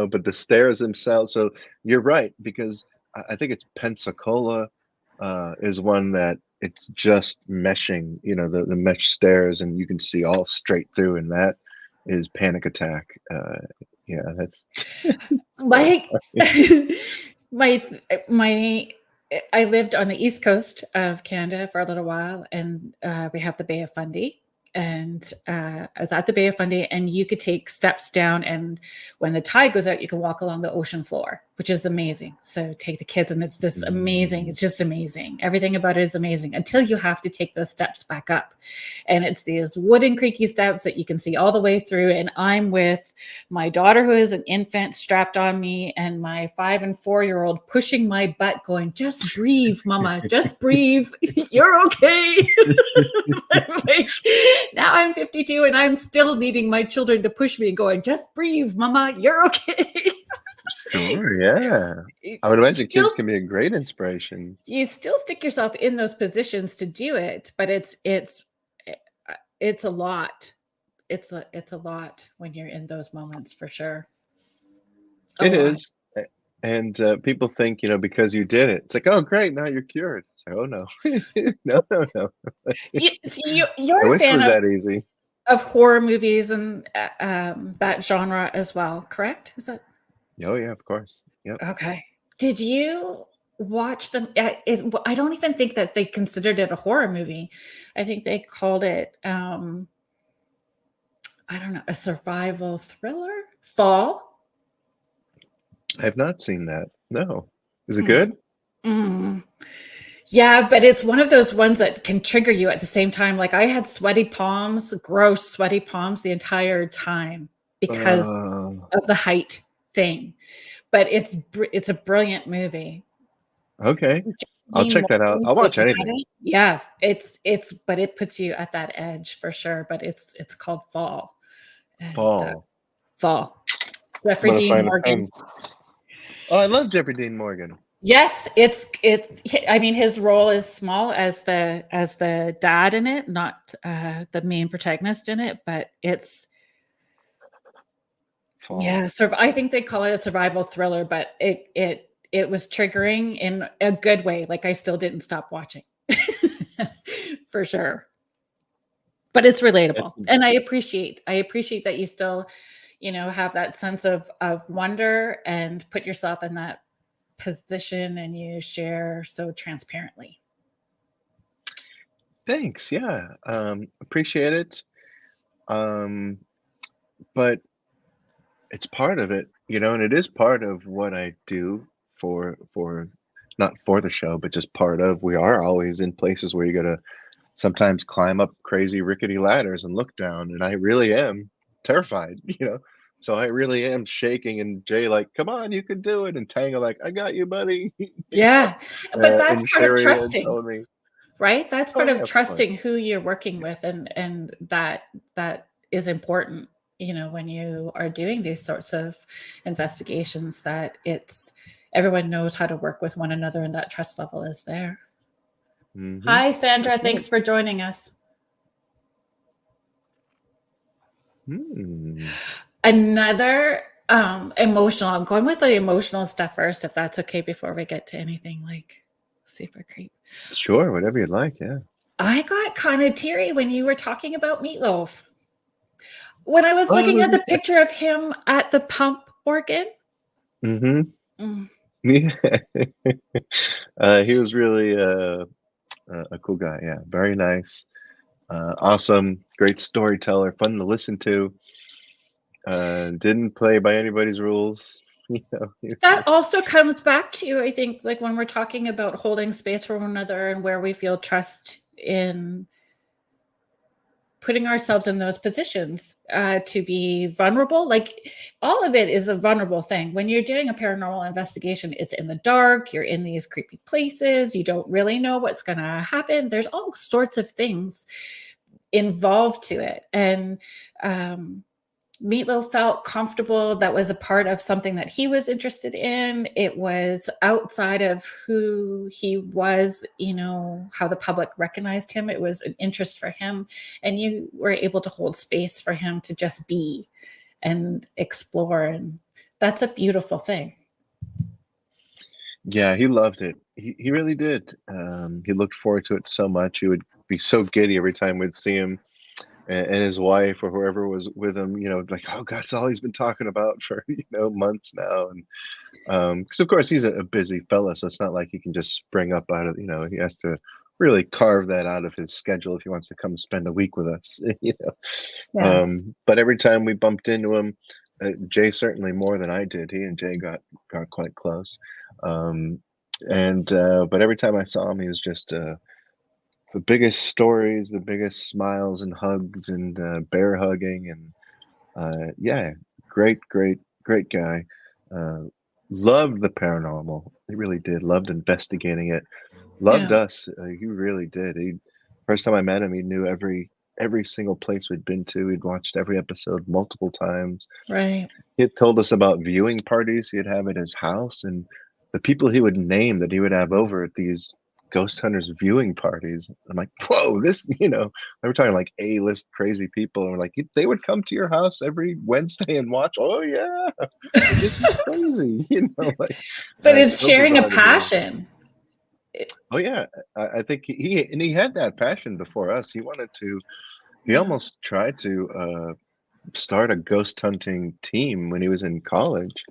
Speaker 2: but the stairs themselves, so you're right, because I think it's Pensacola, is one that it's just meshing, the mesh stairs, and you can see all straight through, and that is panic attack. Yeah, that's
Speaker 1: my
Speaker 2: terrifying.
Speaker 1: my my I lived on the east coast of Canada for a little while, and we have the Bay of Fundy. And I was at the Bay of Fundy, and you could take steps down, and when the tide goes out, you can walk along the ocean floor, which is amazing. So take the kids, and it's this amazing.
Speaker 2: Mm.
Speaker 1: It's just amazing. Everything about it is amazing until you have to take those steps back up, and it's these wooden creaky steps that you can see all the way through. And I'm with my daughter, who is an infant, strapped on me, and my 5 and 4-year-old pushing my butt, going, "Just breathe, mama, just breathe. You're okay." I'm like, now I'm 52 and I'm still needing my children to push me and going, "Just breathe, mama, you're okay."
Speaker 2: Sure, yeah. I would imagine
Speaker 1: Still,
Speaker 2: kids can be a great inspiration.
Speaker 1: you still stick yourself in those positions to do it, but it's a lot. It's a lot when you're in those moments, for sure. A
Speaker 2: It
Speaker 1: lot.
Speaker 2: is, and, people think, because you did it, it's like, "Oh, great, now you're cured." It's like, "Oh, no." No, no, no. I
Speaker 1: You're a
Speaker 2: wish it
Speaker 1: fan
Speaker 2: was that easy.
Speaker 1: of horror movies and that genre as well, correct? Is that
Speaker 2: Oh, yeah, of course. Yep.
Speaker 1: okay? Did you watch them? I don't even think that they considered it a horror movie. I think they called it, I don't know, a survival thriller. Fall.
Speaker 2: I have not seen that. No. Is it
Speaker 1: Mm,
Speaker 2: good?
Speaker 1: mm. Yeah, but it's one of those ones that can trigger you at the same time. Like I had sweaty palms, gross sweaty palms the entire time because
Speaker 2: Oh,
Speaker 1: of the height thing. But it's a brilliant movie.
Speaker 2: okay. I'll
Speaker 1: Dean
Speaker 2: check that out.
Speaker 1: Morgan
Speaker 2: I'll
Speaker 1: is
Speaker 2: watch
Speaker 1: in
Speaker 2: anything.
Speaker 1: it. Yeah, it's but it puts you at that edge for sure. But it's called Fall, and
Speaker 2: Fall.
Speaker 1: Fall.
Speaker 2: I'm
Speaker 1: Jeffrey
Speaker 2: gonna
Speaker 1: Dean
Speaker 2: find a
Speaker 1: Morgan.
Speaker 2: pen. Oh, I love Jeffrey Dean Morgan.
Speaker 1: Yes, I mean, his role is small as the dad in it, not the main protagonist in it, but it's
Speaker 2: Fall.
Speaker 1: yeah. I think they call it a survival thriller, but it was triggering in a good way. Like I still didn't stop watching, for sure. But it's relatable,
Speaker 2: That's
Speaker 1: and I appreciate that you still, have that sense of wonder and put yourself in that position, and you share so transparently.
Speaker 2: thanks, yeah. Appreciate it. Um, but it's part of it, and it is part of what I do for not for the show, but just part of we are always in places where you gotta sometimes climb up crazy rickety ladders and look down, and I really am terrified, So I really am shaking, and Jay like, "Come on, you can do it," and Tanga like, "I got you, buddy,"
Speaker 1: Yeah, but that's
Speaker 2: and
Speaker 1: part of
Speaker 2: Sherry
Speaker 1: trusting,
Speaker 2: telling me,
Speaker 1: right? That's
Speaker 2: "Oh
Speaker 1: part
Speaker 2: yeah,
Speaker 1: of
Speaker 2: of course."
Speaker 1: trusting who you're working with, and that is important, when you are doing these sorts of investigations, that it's everyone knows how to work with one another and that trust level is there.
Speaker 2: Mhm.
Speaker 1: Hi, Sandra.
Speaker 2: That's right.
Speaker 1: Thanks for joining us.
Speaker 2: Hmm.
Speaker 1: Another emotional, I'm going with the emotional stuff first, if that's okay, before we get to anything like super creep.
Speaker 2: Sure, whatever you'd like, yeah.
Speaker 1: I got kind of teary when you were talking about Meatloaf. When I was looking
Speaker 2: Oh,
Speaker 1: at the picture of him at the pump organ.
Speaker 2: mhm.
Speaker 1: Mm.
Speaker 2: Yeah. He was really, a cool guy, yeah, very nice, awesome, great storyteller, fun to listen to, didn't play by anybody's rules, he was
Speaker 1: That
Speaker 2: just
Speaker 1: also comes back to, I think, like when we're talking about holding space for one another and where we feel trust in putting ourselves in those positions to be vulnerable. Like, all of it is a vulnerable thing. When you're doing a paranormal investigation, it's in the dark, you're in these creepy places, you don't really know what's going to happen. There's all sorts of things involved to it. And Meatloaf felt comfortable. That was a part of something that he was interested in. It was outside of who he was, how the public recognized him. It was an interest for him. And you were able to hold space for him to just be and explore. And that's a beautiful thing.
Speaker 2: Yeah, he loved it. He really did. He looked forward to it so much. He would be so giddy every time we'd see him, and his wife or whoever was with him, like, oh God, it's all he's been talking about for months now. And because of course he's a busy fella, so it's not like he can just spring up out of, he has to really carve that out of his schedule if he wants to come spend a week with us.
Speaker 1: Yeah.
Speaker 2: But every time we bumped into him, Jay certainly more than I did. He and Jay got quite close. But every time I saw him, he was just the biggest stories, the biggest smiles and hugs and bear hugging, and yeah, great guy. Loved the paranormal. He really did. Loved investigating it. Loved
Speaker 1: Yeah.
Speaker 2: us. He really did. He First time I met him, he knew every single place we'd been to. He'd watched every episode multiple times.
Speaker 1: Right.
Speaker 2: He had told us about viewing parties he'd have at his house, and the people he would name that he would have over at these ghost hunters viewing parties. I'm like, whoa, they were talking like A-list crazy people, and we're like, they would come to your house every Wednesday and watch. Oh yeah, this is crazy, like.
Speaker 1: But it's
Speaker 2: So
Speaker 1: sharing a
Speaker 2: bizarre to hear.
Speaker 1: passion.
Speaker 2: Oh yeah, I think he had that passion before us. He wanted to. He
Speaker 1: Yeah.
Speaker 2: almost tried to start a ghost hunting team when he was in college.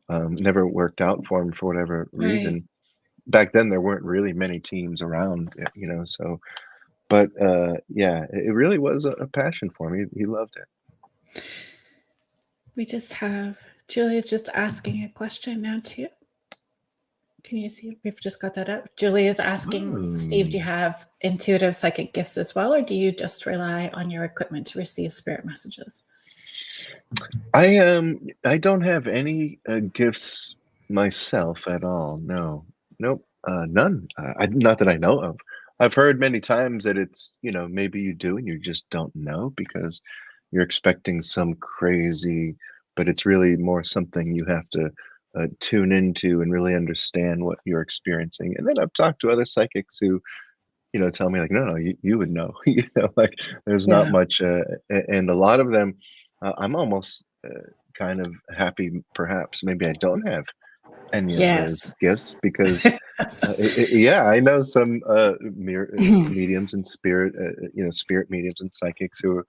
Speaker 2: Never worked out for him for whatever
Speaker 1: Right.
Speaker 2: reason. Back then, there weren't really many teams around, so. But yeah, it really was a passion for him. He loved it.
Speaker 1: We just have Julia's just asking a question now too. Can you see? We've just got that up. Julie is asking, Steve, do you have intuitive psychic gifts as well, or do you just rely on your equipment to receive spirit messages?
Speaker 2: I don't have any gifts myself at all. No, nope, none. Not that I know of. I've heard many times that it's maybe you do and you just don't know because you're expecting some crazy, but it's really more something you have to tune into and really understand what you're experiencing. And then I've talked to other psychics who tell me like, no, you would know. Like there's not
Speaker 1: Yeah.
Speaker 2: much, and a lot of them, I'm almost kind of happy. Perhaps maybe I don't have any of those
Speaker 1: Yes.
Speaker 2: gifts because, yeah, I know some mediums and spirit mediums and psychics who are.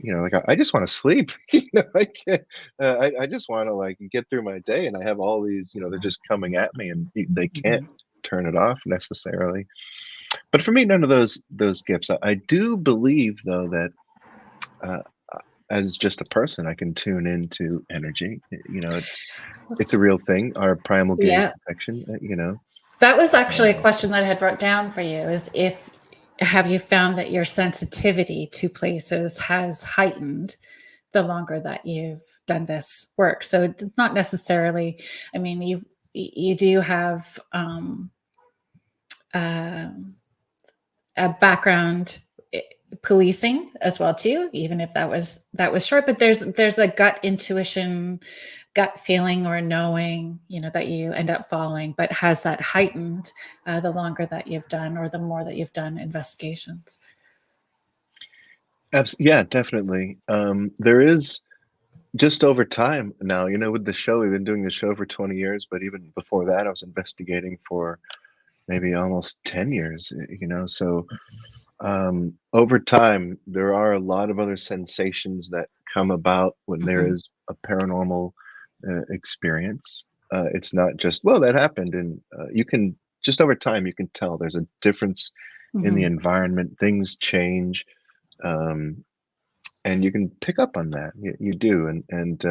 Speaker 2: Like I just want to sleep. I just want to like get through my day, and I have all these. They're just coming at me, and they can't turn it off necessarily. But for me, none of those gifts. I do believe though that uh, as just a person, I can tune into energy. It's a real thing. Our primal gaze
Speaker 1: Yeah.
Speaker 2: detection.
Speaker 1: That was actually a question that I had wrote down for you, is have you found that your sensitivity to places has heightened the longer that you've done this work? So it's not necessarily, I mean, you do have a background policing as well too, even if that was short, but there's a gut intuition, gut feeling or knowing that you end up following, but has that heightened the longer that you've done or the more that you've done investigations?
Speaker 2: Yeah, definitely. There is just over time now. With the show, we've been doing the show for 20 years, but even before that, I was investigating for maybe almost 10 years. So over time, there are a lot of other sensations that come about when there
Speaker 1: Mhm.
Speaker 2: is a paranormal experience. It's not just, well, that happened. And you can, just over time, you can tell there's a difference in the
Speaker 1: Mhm.
Speaker 2: environment. Things change. Um, and you can pick up on that. You do. And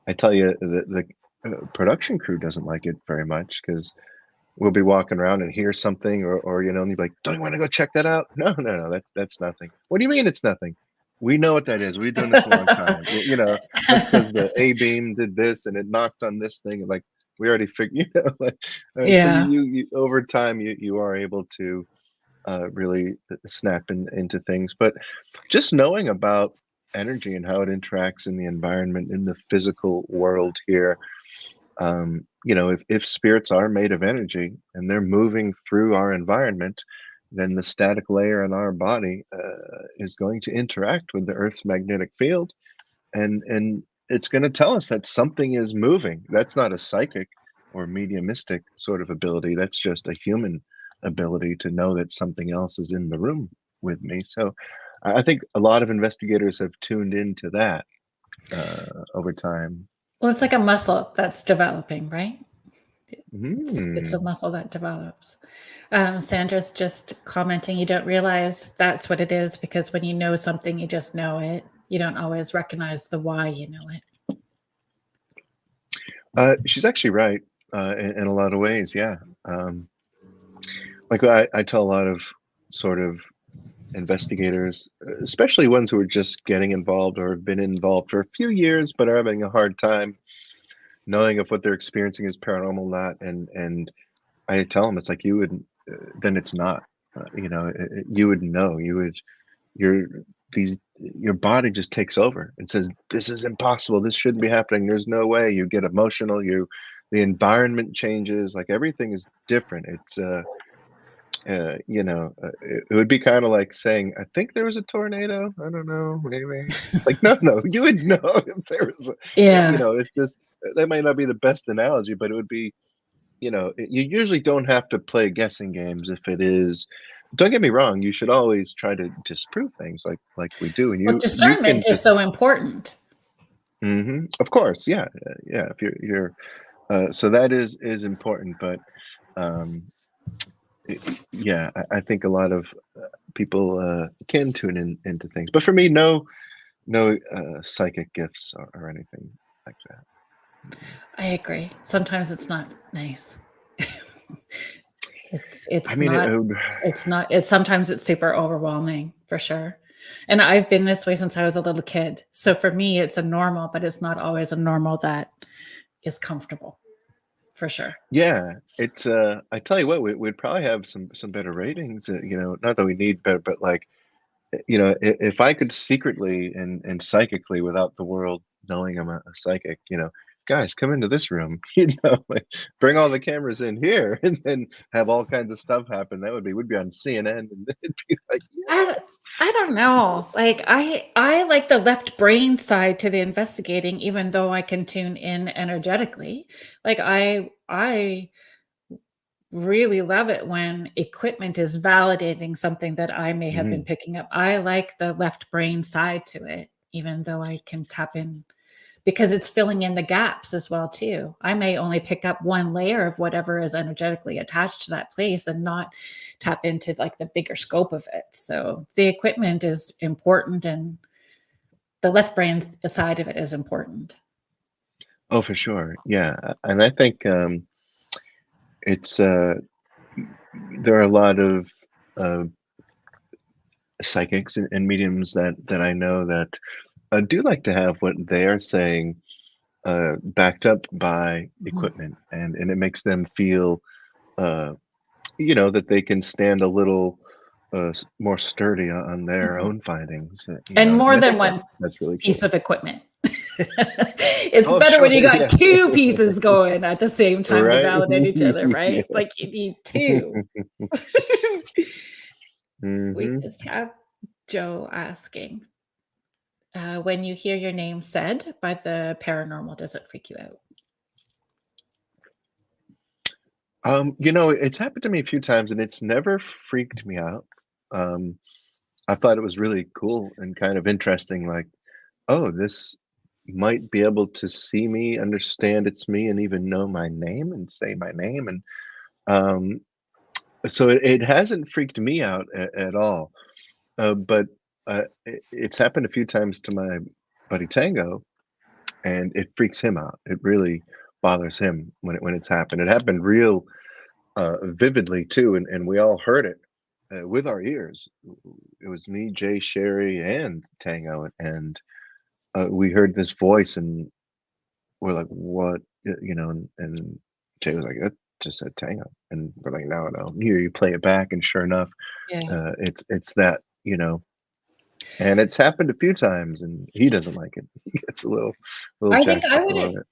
Speaker 2: I tell you, the production crew doesn't like it very much because we'll be walking around and hear something, or and you'll be like, "Don't you want to go check that out?" No, no, no, that's nothing. What do you mean it's nothing? We know what that is. We've done this a long time. That's because the A beam did this and it knocked on this thing. Like we already figured, like so
Speaker 1: Yeah.
Speaker 2: you over time you are able to really snap into things. But just knowing about energy and how it interacts in the environment in the physical world here, if spirits are made of energy and they're moving through our environment, then the static layer in our body is going to interact with the Earth's magnetic field, and it's going to tell us that something is moving. That's not a psychic or mediumistic sort of ability. That's just a human ability to know that something else is in the room with me. So I think a lot of investigators have tuned into that over time.
Speaker 1: Well, it's like a muscle that's developing, right? It's a
Speaker 2: Hmm.
Speaker 1: muscle that develops. Sandra's just commenting, you don't realize that's what it is because when you know something, you just know it. You don't always recognize the why you know it.
Speaker 2: She's actually right in a lot of ways. Yeah. Like I tell a lot of sort of investigators, especially ones who are just getting involved or have been involved for a few years but are having a hard time knowing if what they're experiencing is paranormal or not. And I tell them it's like you would, then it's not. You would know. Your your body just takes over and says, "This is impossible. This shouldn't be happening. There's no way." You get emotional. The environment changes. Like everything is different. It would be kind of like saying, "I think there was a tornado. I don't know, maybe." It's like, no, no, you would know if there was.
Speaker 1: Yeah.
Speaker 2: It's just that might not be the best analogy, but it would be. You usually don't have to play guessing games if it is. Don't get me wrong. You should always try to disprove things like we do, and
Speaker 1: Well,
Speaker 2: you can
Speaker 1: discernment is
Speaker 2: just.
Speaker 1: so important.
Speaker 2: Of course, yeah, yeah. If you're so that is important, but um, yeah, I think a lot of people can tune into things, but for me, no psychic gifts or anything like that.
Speaker 1: I agree. Sometimes it's not nice. it's
Speaker 2: I
Speaker 1: it's
Speaker 2: mean,
Speaker 1: not it's not it's sometimes it's super overwhelming for sure. And I've been this way since I was a little kid. So for me it's a normal, but it's not always a normal that is comfortable for sure.
Speaker 2: yeah, it's I tell you what, we'd probably have some better ratings. Not that we need better, but like if I could secretly and psychically, without the world knowing I'm a psychic, guys, come into this room, like bring all the cameras in here, and then have all kinds of stuff happen. That would be on CNN, and it'd be like,
Speaker 1: I I don't know. Like I like the left brain side to the investigating even though I can tune in energetically. Like I really love it when equipment is validating something that I may have been
Speaker 2: mhm.
Speaker 1: picking up. I like the left brain side to it, even though I can tap in because it's filling in the gaps as well too. I may only pick up one layer of whatever is energetically attached to that place and not tap into like the bigger scope of it. So the equipment is important and the left brain side of it is important.
Speaker 2: Oh, for sure, yeah, and I think it's there are a lot of uh, psychics and mediums that I know that do like to have what they are saying backed up by
Speaker 1: Mhm.
Speaker 2: equipment, and it makes them feel uh, that they can stand a little more sturdy on their
Speaker 1: Mhm.
Speaker 2: own findings.
Speaker 1: And
Speaker 2: And
Speaker 1: more
Speaker 2: I
Speaker 1: than
Speaker 2: think
Speaker 1: one
Speaker 2: that's really
Speaker 1: piece
Speaker 2: cool.
Speaker 1: of equipment. It's
Speaker 2: Oh,
Speaker 1: better
Speaker 2: sure,
Speaker 1: when you got
Speaker 2: yeah,
Speaker 1: two pieces going at the same time to
Speaker 2: right,
Speaker 1: validate each other,
Speaker 2: yeah.
Speaker 1: right? Like you need two. We
Speaker 2: hmm
Speaker 1: just have Joe asking, when you hear your name said by the paranormal, does it freak you out?
Speaker 2: It's happened to me a few times, and it's never freaked me out. Um, I thought it was really cool and kind of interesting. Like, oh, this might be able to see me, understand it's me, and even know my name and say my name. And um, so it hasn't freaked me out at all. But it's happened a few times to my buddy Tango, and it freaks him out. It really bothers him when it's happened. It happened real. vividly too, and we all heard it with our ears. It was me, Jay, Sherry, and Tango, and we heard this voice, and we're like, "What?" And Jay was like, "That just said Tango," and we're like, "No, no." Here, you play it back, and sure enough,
Speaker 1: Yeah.
Speaker 2: it's that, and it's happened a few times, and he doesn't like it. He gets a little
Speaker 1: I think
Speaker 2: jacked
Speaker 1: I
Speaker 2: up about
Speaker 1: wouldn't
Speaker 2: it.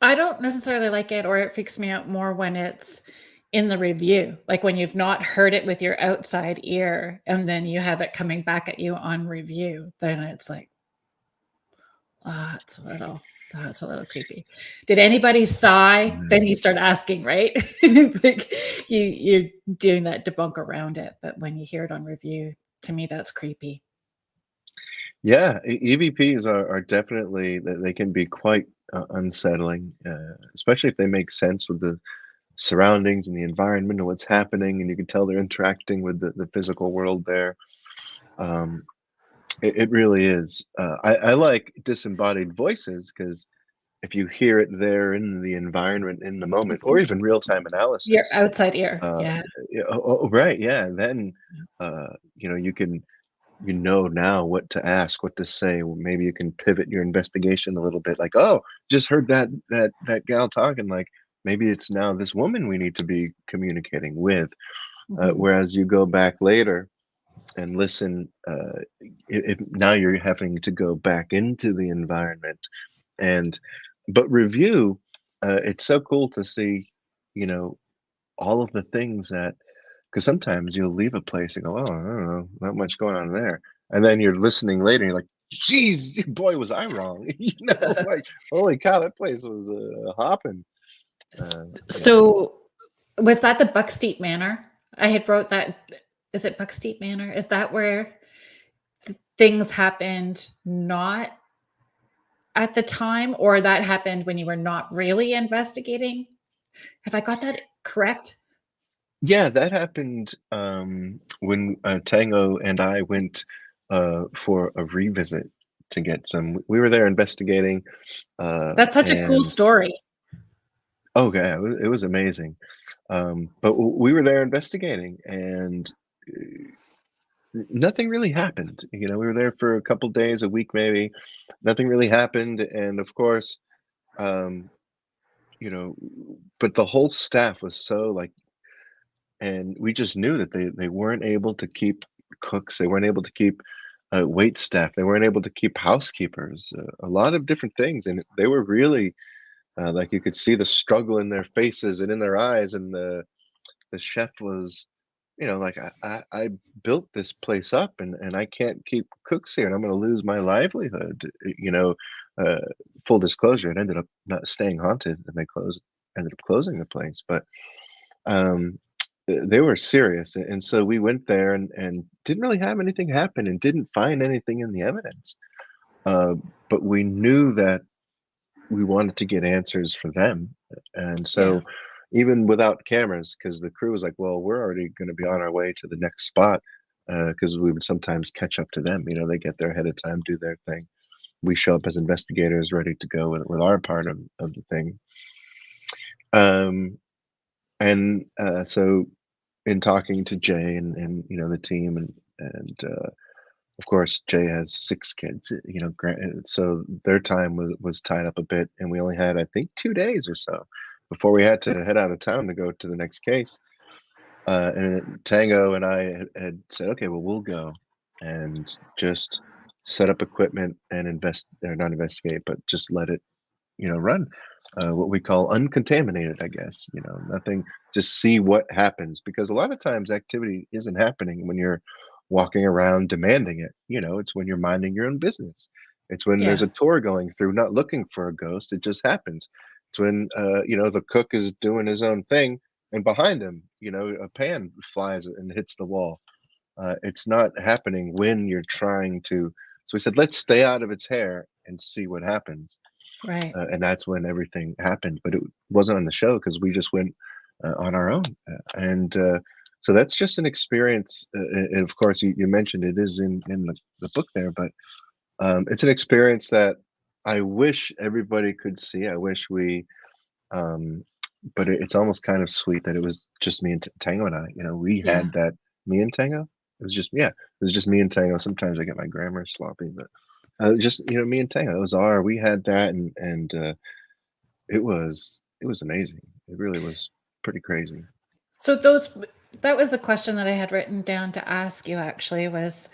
Speaker 1: I don't necessarily like it, or it freaks me out more when it's in the review, like when you've not heard it with your outside ear and then you have it coming back at you on review, then it's like, "Ah, that's a little creepy." Did anybody sigh? Then
Speaker 2: Mm.
Speaker 1: you start asking, right? Like, you're doing that debunk around it, but when you hear it on review, to me, that's creepy.
Speaker 2: Yeah, EVPs are definitely, they can be quite unsettling, especially if they make sense with the surroundings and the environment and what's happening, and you can tell they're interacting with the physical world there. Um, it really is. I like disembodied voices because if you hear it there in the environment, in the moment, or
Speaker 1: Mhm.
Speaker 2: even real-time
Speaker 1: Your
Speaker 2: analysis,
Speaker 1: outside ear,
Speaker 2: uh,
Speaker 1: yeah.
Speaker 2: yeah, right, yeah, and then you can, now what to ask, what to say. Maybe you can pivot your investigation a little bit, like, oh, just heard that gal talking, like maybe it's now this woman we need to be communicating with.
Speaker 1: Mhm.
Speaker 2: Whereas you go back later and listen, now you're having to go back into the environment, and but review. It's so cool to see, you know, all of the things that, because sometimes you'll leave a place and go, "Oh, I don't know, not much going on there," and then you're listening later, and you're like, "Geez, boy, was I wrong," like, "Holy cow, that place was hopping." Yeah,
Speaker 1: So, was that the Bucksteep Manor? I had wrote that. Is it Bucksteep Manor? Is that where things happened not at the time, or that happened when you were not really investigating? Have I got that correct?
Speaker 2: yeah, that happened when Tango and I went for a revisit to get some. We were there investigating,
Speaker 1: That's such a cool
Speaker 2: and
Speaker 1: story.
Speaker 2: oh yeah, it was amazing. But we were there investigating, and nothing really happened. We were there for a couple days, a week maybe. Nothing really happened, and of course, um, you know, but the whole staff was so like, and we just knew that they weren't able to keep cooks. They weren't able to keep wait staff. They weren't able to keep housekeepers. A lot of different things, and they were really like, you could see the struggle in their faces and in their eyes, and the chef was, like, I built this place up, and I can't keep cooks here, and I'm going to lose my livelihood. Uh, Full disclosure, it ended up not staying haunted, and ended up closing the place. But um, they were serious, and so we went there, and didn't really have anything happen, and didn't find anything in the evidence. Uh, but we knew that we wanted to get answers for them. And
Speaker 1: Yeah,
Speaker 2: so even without cameras, because the crew was like, well, we're already going to be on our way to the next spot, because we would sometimes catch up to them. They get there ahead of time, do their thing. We show up as investigators ready to go with our part of the thing. Um, and so in talking to Jay and the team, and of course, Jay has 6 kids, so their time was tied up a bit, and we only had, I think, 2 days or so before we had to head out of town to go to the next case. And Tango and I had said, "Okay, well, we'll go and just set up equipment and or not investigate, but just let it, run." What we call uncontaminated, I guess, nothing, just see what happens, because a lot of times activity isn't happening when you're walking around demanding it. It's when you're minding your own business. It's when there's
Speaker 1: yeah,
Speaker 2: a tour going through, not looking for a ghost. It just happens. It's when, the cook is doing his own thing, and behind him, a pan flies and hits the wall. It's not happening when you're trying to. So we said, let's stay out of its hair and see what happens,
Speaker 1: right.
Speaker 2: and that's when everything happened. But it wasn't on the show because we just went on our own, and so that's just an experience. And of course, you mentioned it is in the book there, but it's an experience that I wish everybody could see. I wish we um, but it's almost kind of sweet that it was just me and Tango and I. We
Speaker 1: Yeah.
Speaker 2: had that. Me and Tango. It was just, yeah, it was just me and Tango. Sometimes I get my grammar sloppy, but just me and Tango. That was our. We had that, and it was amazing. It really was pretty crazy.
Speaker 1: So that was a question that I had written down to ask you actually was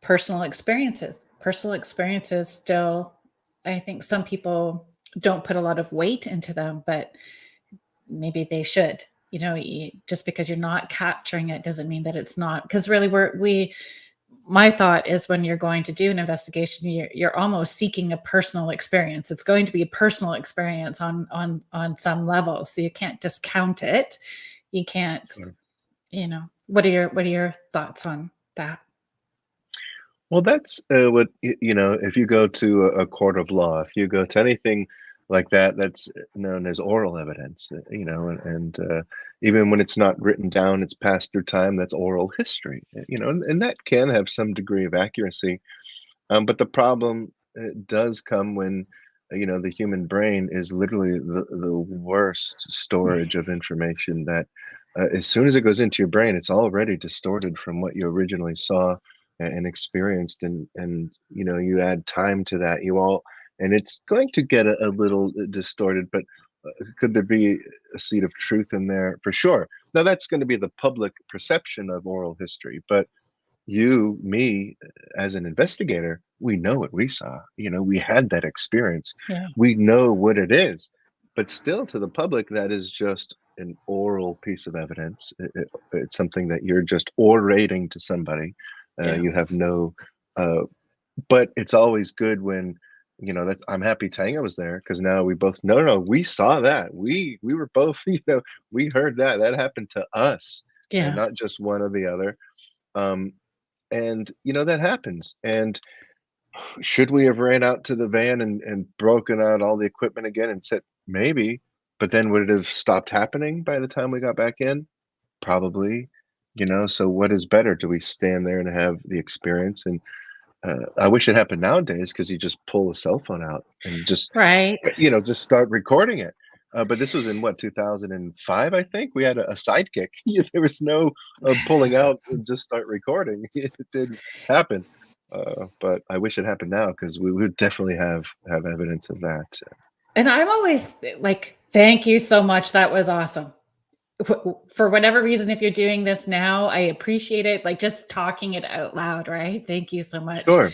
Speaker 1: personal experiences. Personal experiences still, I think some people don't put a lot of weight into them, but maybe they should. Just because you're not capturing it doesn't mean that it's not. Because really, my thought is when you're going to do an investigation, you're almost seeking a personal experience. It's going to be a personal experience on some level, so you can't discount it. You can't.
Speaker 2: Sure.
Speaker 1: What are your thoughts on that?
Speaker 2: Well, that's what if you go to a court of law, if you go to anything like that, that's known as oral evidence. And even when it's not written down, it's passed through time. That's oral history. And that can have some degree of accuracy. But the problem does come when the human brain is literally the worst storage of information. That as soon as it goes into your brain, it's already distorted from what you originally saw and experienced, and you add time to that, and it's going to get a little distorted. But could there be a seed of truth in there? For sure. Now that's going to be the public perception of oral history, but you, me, as an investigator, we know what we saw. We had that experience.
Speaker 1: Yeah.
Speaker 2: We know what it is. But still, to the public, that is just an oral piece of evidence. It's something that you're just orating to somebody.
Speaker 1: Yeah.
Speaker 2: You have no, but it's always good when, that's, I'm happy Tanga was there, because now we both, no, we saw that. We were both, we heard that happened to us, and
Speaker 1: Yeah.
Speaker 2: not just one or the other. Um, and that happens. And should we have ran out to the van and broken out all the equipment again and said maybe, but then would it have stopped happening by the time we got back in? Probably. So what is better? Do we stand there and have the experience? And I wish it happened nowadays, because you just pull a cell phone out and just
Speaker 1: Right.
Speaker 2: just start recording it. But this was in what, 2005, I think. We had a sidekick. There was no pulling out and just start recording. It didn't happen. But I wish it happened now, because we would definitely have evidence of that.
Speaker 1: And I'm always like, thank you so much. That was awesome. For whatever reason, if you're doing this now, I appreciate it. Like just talking it out loud, right? Thank you so much.
Speaker 2: Sure.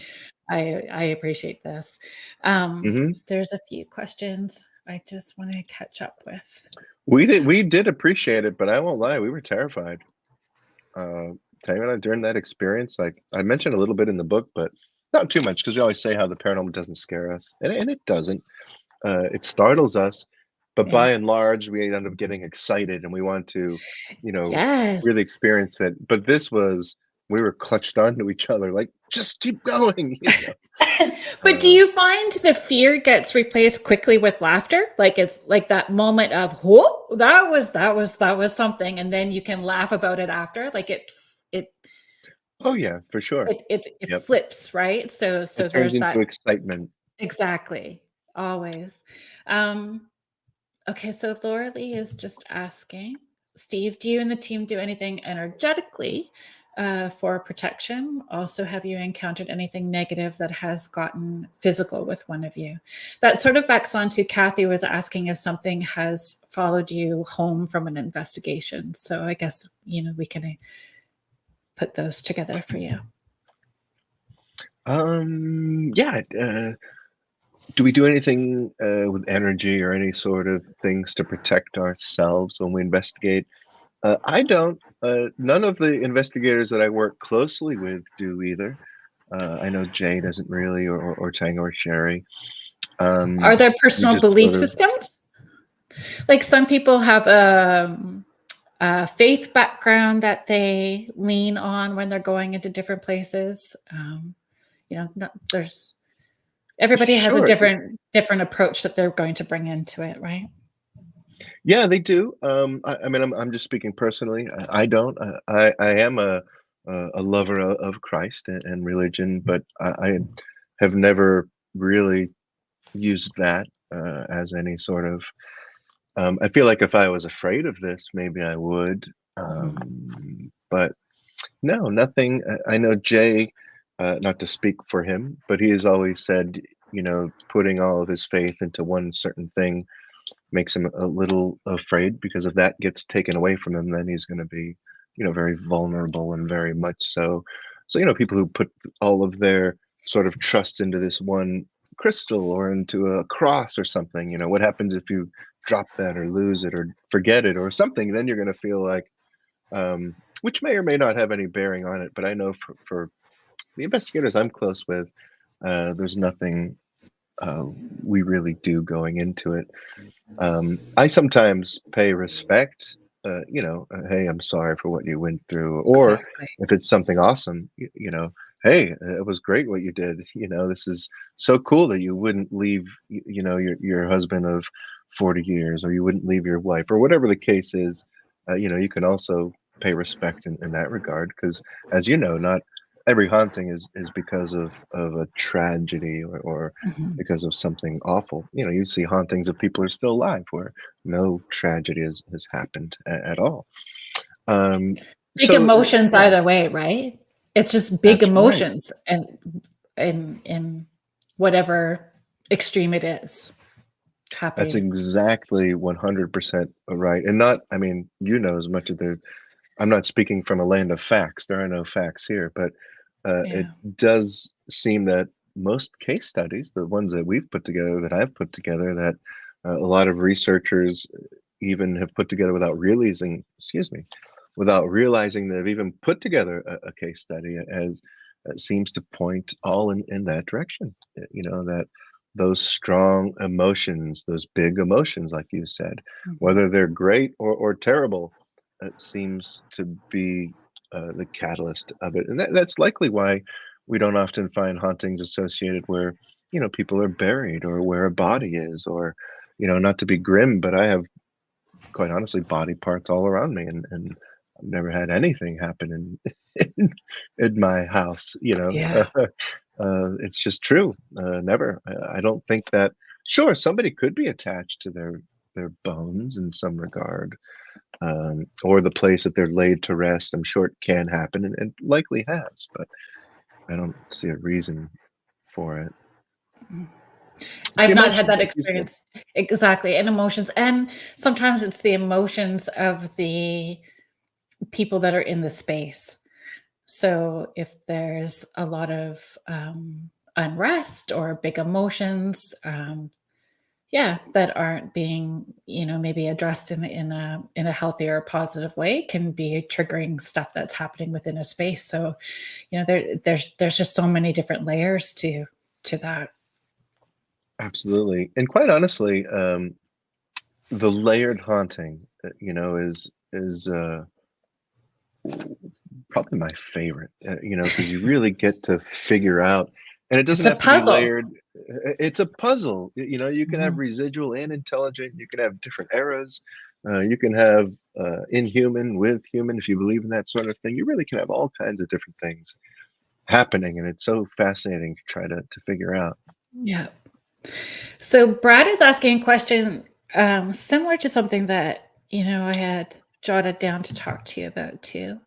Speaker 1: I appreciate this.
Speaker 2: Hmm.
Speaker 1: There's a few questions I just want to catch up with.
Speaker 2: We did appreciate it, but I won't lie, we were terrified. Tanya and I, during that experience, like I mentioned a little bit in the book, but not too much, because we always say how the paranormal doesn't scare us, and it doesn't. It startles us, but
Speaker 1: Yeah.
Speaker 2: by and large, we end up getting excited and we want to,
Speaker 1: Yes.
Speaker 2: really experience it. But we were clutched onto each other, like, just keep going.
Speaker 1: But do you find the fear gets replaced quickly with laughter? Like it's like that moment of whoa, that was something, and then you can laugh about it after. Like it
Speaker 2: Oh yeah, for sure.
Speaker 1: it
Speaker 2: Yep.
Speaker 1: flips, right? So
Speaker 2: It turns
Speaker 1: there's
Speaker 2: into
Speaker 1: that
Speaker 2: excitement.
Speaker 1: exactly always. Um, okay, so Laura Lee is just asking, Steve, do you and the team do anything energetically for protection? Also, have you encountered anything negative that has gotten physical with one of you? That sort of backs on to Kathy was asking if something has followed you home from an investigation. So I guess, we can put those together for you.
Speaker 2: Yeah. Do we do anything with energy or any sort of things to protect ourselves when we investigate? I don't. None of the investigators that I work closely with do either. I know Jay doesn't really, or Tango or Sherry.
Speaker 1: Are there
Speaker 2: We
Speaker 1: personal
Speaker 2: just
Speaker 1: belief
Speaker 2: sort of.
Speaker 1: systems? Like some people have a faith background that they lean on when they're going into different places. There's everybody has a
Speaker 2: Sure.
Speaker 1: different approach that they're going to bring into it, right?
Speaker 2: Yeah, they do. I mean, I'm just speaking personally. I don't. I am a lover of Christ and religion, but I have never really used that as any sort of I feel like if I was afraid of this, maybe I would.
Speaker 1: Mhm.
Speaker 2: But no, nothing. I know Jay, not to speak for him, but he has always said, putting all of his faith into one certain thing makes him a little afraid, because if that gets taken away from him, then he's going to be, very vulnerable and very much so. So, people who put all of their sort of trust into this one crystal or into a cross or something, what happens if you drop that or lose it or forget it or something? Then you're going to feel like, which may or may not have any bearing on it. But I know for the investigators I'm close with, there's nothing uh, we really do going into it. I sometimes pay respect, hey, I'm sorry for what you went through, or
Speaker 1: Exactly.
Speaker 2: if it's something awesome, hey, it was great what you did. This is so cool that you wouldn't leave, your husband of 40 years, or you wouldn't leave your wife, or whatever the case is. You can also pay respect in that regard, because as you know, not every haunting is because of a tragedy or
Speaker 1: Mhm.
Speaker 2: because of something awful. You see hauntings of people who are still alive where no tragedy has happened at all. Um,
Speaker 1: Big
Speaker 2: so
Speaker 1: emotions
Speaker 2: yeah,
Speaker 1: either way, right? It's just big
Speaker 2: that's right.
Speaker 1: emotions and in whatever extreme it is
Speaker 2: That's
Speaker 1: happening.
Speaker 2: exactly 100% right. And not, I mean, as much of I'm not speaking from a land of facts. There are no facts here, but it
Speaker 1: Yeah.
Speaker 2: does seem that most case studies, the ones that we've put together, that I've put together, that a lot of researchers even have put together without realizing, excuse me, without realizing they've even put together a case study, as seems to point all in that direction. That those strong emotions, those big emotions, like you said,
Speaker 1: Mhm.
Speaker 2: whether they're great or terrible, it seems to be the catalyst of it. And that's likely why we don't often find hauntings associated where, people are buried or where a body is, or, not to be grim, but I have, quite honestly, body parts all around me, and I've never had anything happen in my house.
Speaker 1: Yeah.
Speaker 2: It's just true. Never. I don't think that. Sure, somebody could be attached to their bones in some regard, or the place that they're laid to rest. I'm sure it can happen, and likely has, but I don't see a reason for it.
Speaker 1: Mm.
Speaker 2: It's the
Speaker 1: I've not had
Speaker 2: emotions,
Speaker 1: that
Speaker 2: like you said.
Speaker 1: experience. Exactly, and emotions, and sometimes it's the emotions of the people that are in the space. So if there's a lot of, unrest or big emotions, yeah, that aren't being, maybe addressed in a healthier, positive way, can be triggering stuff that's happening within a space. So, there's just so many different layers to that.
Speaker 2: Absolutely, and quite honestly, the layered haunting, is probably my favorite. Because you really get to figure out, and it
Speaker 1: It's
Speaker 2: doesn't
Speaker 1: a
Speaker 2: have to be
Speaker 1: puzzle.
Speaker 2: layered. It's a puzzle. You can have
Speaker 1: Mhm.
Speaker 2: residual and intelligent. You can have different eras. You can have inhuman with human, if you believe in that sort of thing. You really can have all kinds of different things happening, and it's so fascinating to try to figure out.
Speaker 1: Yeah. So Brad is asking a question, similar to something that, I had jotted down to talk to you about too.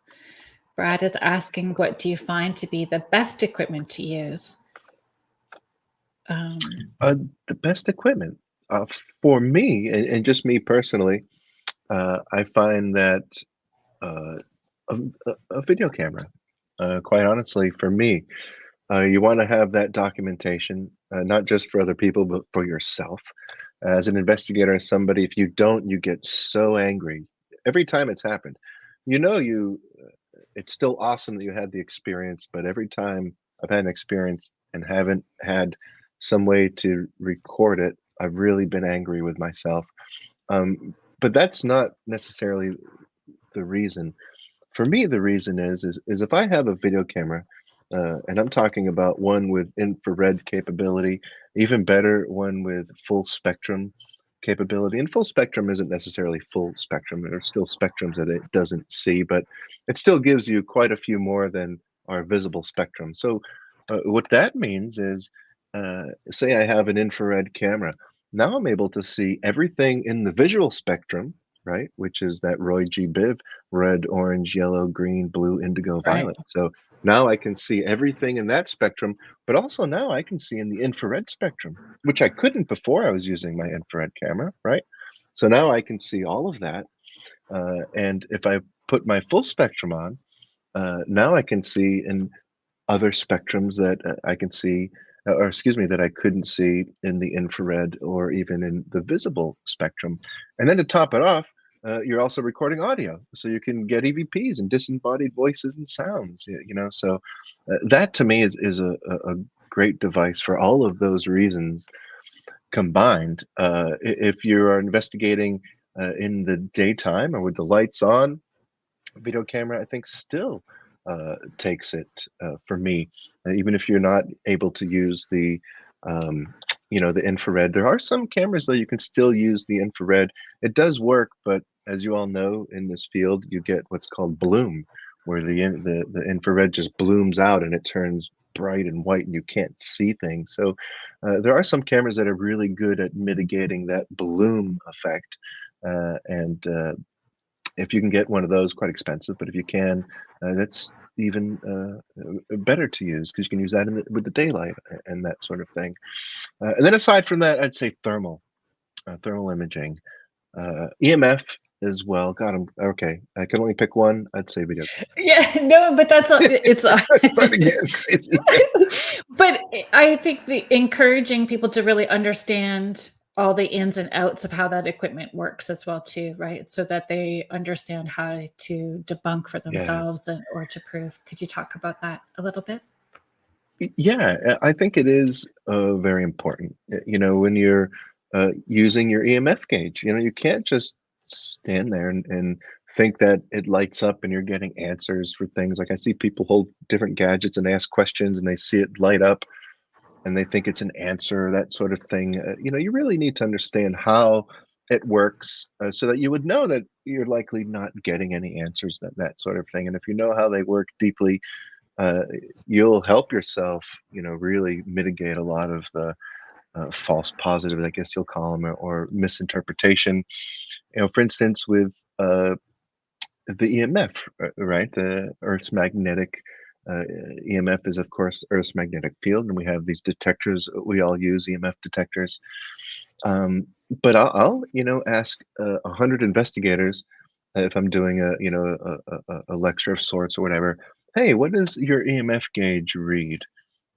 Speaker 1: Brad is asking, what do you find to be the best equipment to use? Um,
Speaker 2: Uh, the best equipment, for me, and just me personally, I find that uh, a video camera. Quite honestly, for me, you want to have that documentation, not just for other people, but for yourself. As an investigator, as somebody, if you don't, you get so angry every time it's happened. It's still awesome that you had the experience, but every time I've had an experience and haven't had some way to record it, I've really been angry with myself. But that's not necessarily the reason. For me, the reason is if I have a video camera, and I'm talking about one with infrared capability, even better, one with full spectrum capability. And full spectrum isn't necessarily full spectrum. There are still spectrums that it doesn't see, but it still gives you quite a few more than our visible spectrum. So, what that means is, say I have an infrared camera. Now I'm able to see everything in the visual spectrum, right? Which is that Roy G. Biv, red, orange, yellow, green, blue, indigo,
Speaker 1: Right.
Speaker 2: violet. So now I can see everything in that spectrum, but also now I can see in the infrared spectrum, which I couldn't before I was using my infrared camera, right? So now I can see all of that. And if I put my full spectrum on, now I can see in other spectrums that I can see, or excuse me, that I couldn't see in the infrared or even in the visible spectrum. And then to top it off, you're also recording audio, so you can get EVPs and disembodied voices and sounds. You know, so that to me is a great device for all of those reasons combined. If you are investigating in the daytime or with the lights on, video camera, I think, still takes it for me. Even if you're not able to use um, the infrared, there are some cameras though you can still use the infrared. It does work, but as you all know, in this field, you get what's called bloom, where the infrared just blooms out and it turns bright and white, and you can't see things. So there are some cameras that are really good at mitigating that bloom effect, and if you can get one of those, quite expensive, but if you can, that's even better to use because you can use that with the daylight and that sort of thing. And then aside from that, I'd say thermal imaging, EMF as well. God, I'm okay. I can only pick one. I'd say video games.
Speaker 1: Yeah, no, but that's it's
Speaker 2: Starting getting crazy.
Speaker 1: but I think the encouraging people to really understand all the ins and outs of how that equipment works as well too, right? So that they understand how to debunk for
Speaker 2: Yes.
Speaker 1: themselves or to prove. Could you talk about that a little bit?
Speaker 2: Yeah, I think it is very important. You know, when you're using your EMF gauge, you know, you can't just stand there and think that it lights up and you're getting answers for things. Like I see people hold different gadgets and they ask questions and they see it light up and they think it's an answer, that sort of thing. You know, you really need to understand how it works so that you would know that you're likely not getting any answers, that sort of thing. And if you know how they work deeply, uh, you'll help yourself, you know, really mitigate a lot of the false positives, I guess you'll call them, or misinterpretation. You know, for instance, with the EMF, right? The Earth's magnetic EMF is, of course, Earth's magnetic field, and we have these detectors. We all use EMF detectors. But I'll you know, ask 100 investigators if I'm doing a lecture of sorts or whatever. Hey, what does your EMF gauge read?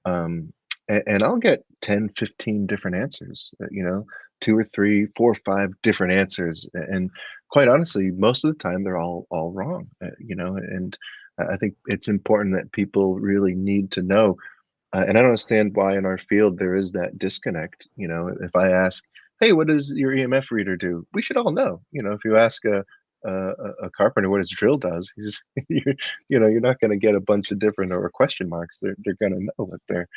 Speaker 2: And I'll get 10, 15 different answers, you know, two or three, four or five different answers. And quite honestly, most of the time they're all wrong, you know, and I think it's important that people really need to know. And I don't understand why in our field there is that disconnect. You know, if I ask, hey, what does your EMF reader do? We should all know. You know, if you ask a carpenter what his drill does, he's, you know, you're not going to get a bunch of different or question marks. They're going to know what they're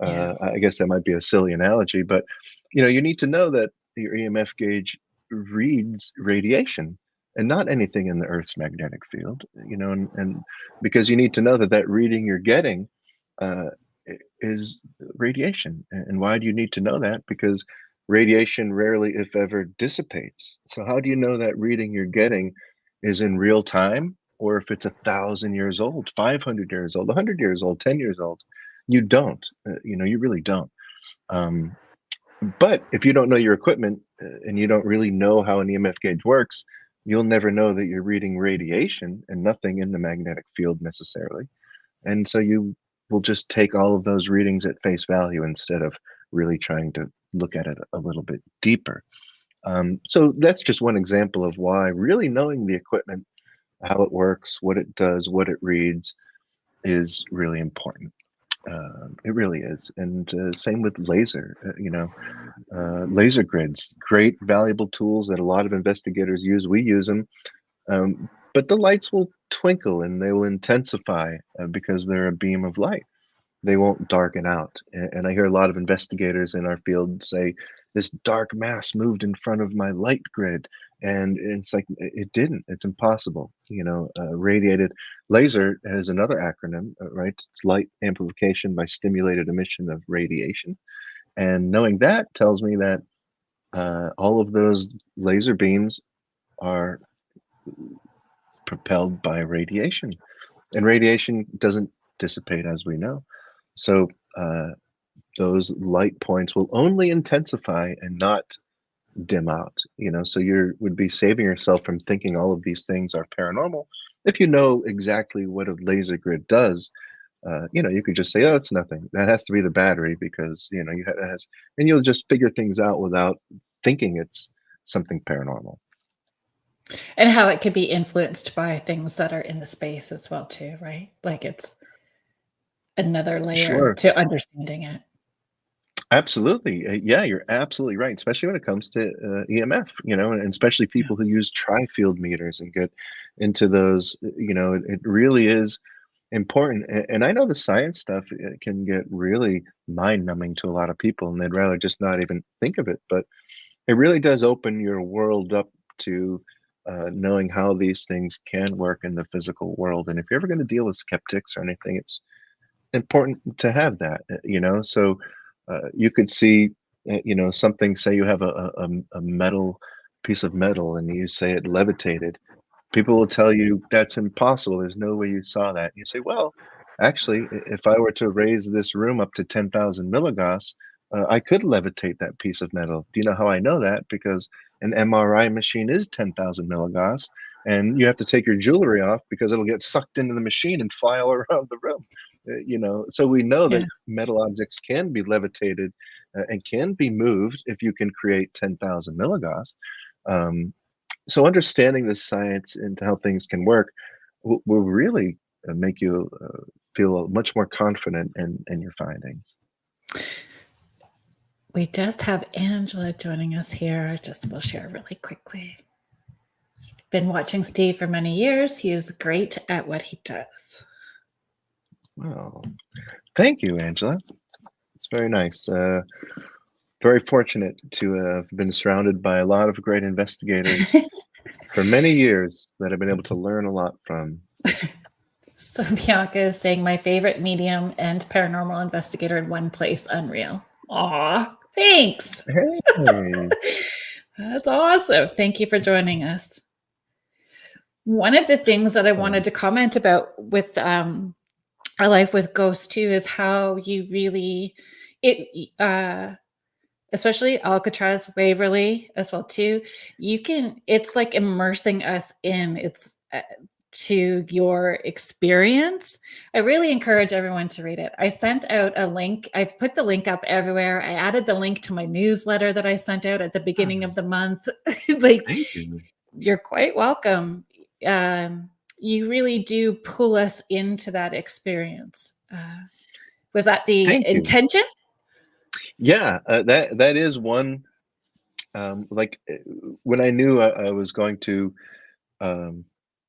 Speaker 1: Yeah.
Speaker 2: I guess that might be a silly analogy, but you know, you need to know that your EMF gauge reads radiation and not anything in the Earth's magnetic field. You know, and because you need to know that that reading you're getting uh, is radiation. And why do you need to know that? Because radiation rarely, if ever, dissipates. So how do you know that reading you're getting is in real time, or if it's 1,000 years old, 500 years old, 100 years old, 10 years old? You don't. You know, you really don't. Um, but if you don't know your equipment and you don't really know how an EMF gauge works, you'll never know that you're reading radiation and nothing in the magnetic field necessarily. And so you will just take all of those readings at face value instead of really trying to look at it a little bit deeper. So that's just one example of why really knowing the equipment, how it works, what it does, what it reads is really important. It really is. And same with laser, laser grids, great, valuable tools that a lot of investigators use. We use them, but the lights will twinkle and they will intensify because they're a beam of light. They won't darken out. And I hear a lot of investigators in our field say, this dark mass moved in front of my light grid. And it's like, it didn't. It's impossible. You know, radiated laser has another acronym, right? It's light amplification by stimulated emission of radiation. And knowing that tells me that all of those laser beams are propelled by radiation, and radiation doesn't dissipate, as we know. So uh, those light points will only intensify and not dim out. So you would be saving yourself from thinking all of these things are paranormal if you know exactly what a laser grid does. You could just say, "Oh, it's nothing. That has to be the battery because it has," and you'll just figure things out without thinking it's something paranormal.
Speaker 1: And how it could be influenced by things that are in the space as well too, right? Like it's another layer
Speaker 2: Sure.
Speaker 1: to understanding it.
Speaker 2: Absolutely. Yeah, you're absolutely right, especially when it comes to EMF, and especially
Speaker 1: Yeah.
Speaker 2: people who use tri-field meters and get into those, it really is important. And I know the science stuff can get really mind-numbing to a lot of people, and they'd rather just not even think of it. But it really does open your world up to knowing how these things can work in the physical world. And if you're ever going to deal with skeptics or anything, it's important to have that, so you could see, something, say you have a metal piece of metal and you say it levitated. People will tell you that's impossible. There's no way you saw that. You say, well, actually, if I were to raise this room up to 10,000 milligauss, I could levitate that piece of metal. Do you know how I know that? Because an MRI machine is 10,000 milligauss, and you have to take your jewelry off because it'll get sucked into the machine and fly all around the room. So we know
Speaker 1: Yeah.
Speaker 2: that metal objects can be levitated and can be moved if you can create 10,000 milligauss. Um, so understanding the science and how things can work will really make you feel much more confident in your findings.
Speaker 1: We just have Angela joining us here. Just we'll share really quickly. Been watching Steve for many years. He is great at what he does.
Speaker 2: Well, thank you, Angela. It's very nice. Very fortunate to have been surrounded by a lot of great investigators for many years that I've been able to learn a lot from.
Speaker 1: So Bianca is saying my favorite medium and paranormal investigator in one place. Unreal. Aw, thanks.
Speaker 2: Hey.
Speaker 1: That's awesome. Thank you for joining us. One of the things that I wanted to comment about with our life with ghosts too is how you really especially Alcatraz, Waverly as well too. It's like immersing us in to your experience. I really encourage everyone to read it. I sent out a link. I've put the link up everywhere. I added the link to my newsletter that I sent out at the beginning of the month. Like,
Speaker 2: Thank you.
Speaker 1: you're quite welcome. You really do pull us into that experience. Was that the
Speaker 2: Thank you.
Speaker 1: intention?
Speaker 2: Yeah, that is one. When I knew I was going to um,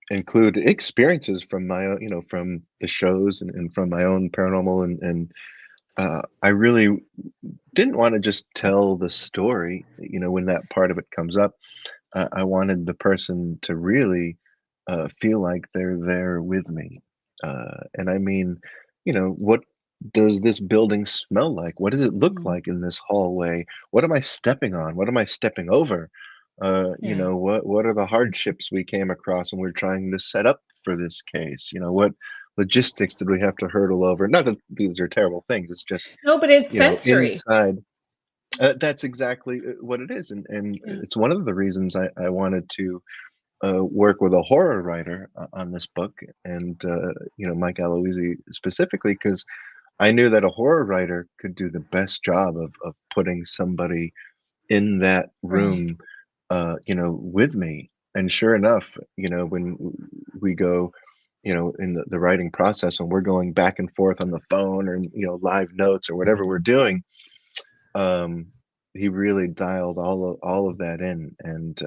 Speaker 2: include experiences from my own, from the shows and from my own paranormal, and I really didn't want to just tell the story. When that part of it comes up, I wanted the person to really feel like they're there with me. And I mean, what does this building smell like? What does it look
Speaker 1: Mm,
Speaker 2: like in this hallway? What am I stepping on? What am I stepping over?
Speaker 1: yeah.
Speaker 2: What are the hardships we came across when we are trying to set up for this case? What logistics did we have to hurdle over? Not that these are terrible things. It's just,
Speaker 1: No, but it's sensory.
Speaker 2: inside. That's exactly what it is, and
Speaker 1: Yeah.
Speaker 2: it's one of the reasons I wanted to work with a horror writer on this book, and Mike Aloisi specifically, because I knew that a horror writer could do the best job of putting somebody in that
Speaker 1: Right.
Speaker 2: room, with me. And sure enough, when we go, in the writing process, and we're going back and forth on the phone or live notes or whatever we're doing, um, he really dialed all of that in, and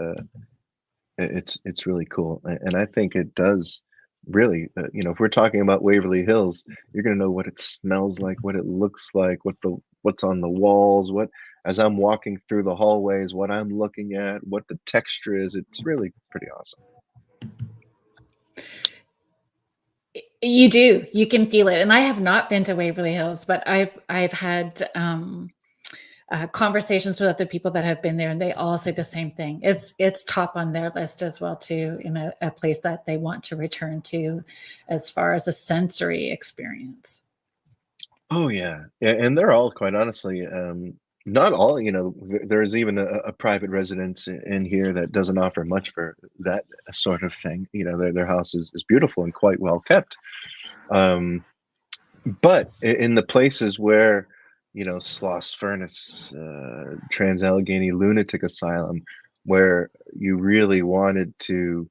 Speaker 2: it's really cool, and I think it does really, if we're talking about Waverly Hills, you're gonna know what it smells like, what it looks like, what's on the walls, what as I'm walking through the hallways, what I'm looking at, what the texture is. It's really pretty awesome.
Speaker 1: You do. You can feel it. And I have not been to Waverly Hills, but I've had conversations with other people that have been there, and they all say the same thing. It's top on their list as well too, in a place that they want to return to, as far as a sensory experience.
Speaker 2: Oh yeah, yeah, and they're all quite honestly, not all. There's even a private residence in here that doesn't offer much for that sort of thing. Their house is beautiful and quite well kept. But in the places where, Sloss Furnace, Trans Allegheny Lunatic Asylum, where you really wanted to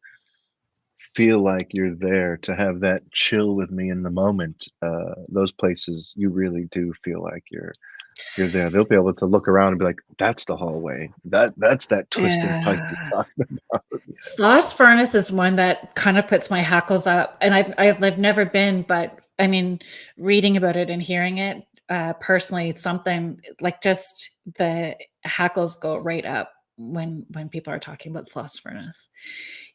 Speaker 2: feel like you're there, to have that chill with me in the moment, those places you really do feel like you're there. They'll be able to look around and be like, that's the hallway. That's that twisting pipe he's
Speaker 1: Yeah.
Speaker 2: talking about.
Speaker 1: Sloss Furnace is one that kind of puts my hackles up, and I've never been, but I mean, reading about it and hearing it personally, something like just the hackles go right up when people are talking about Sloss Furnace.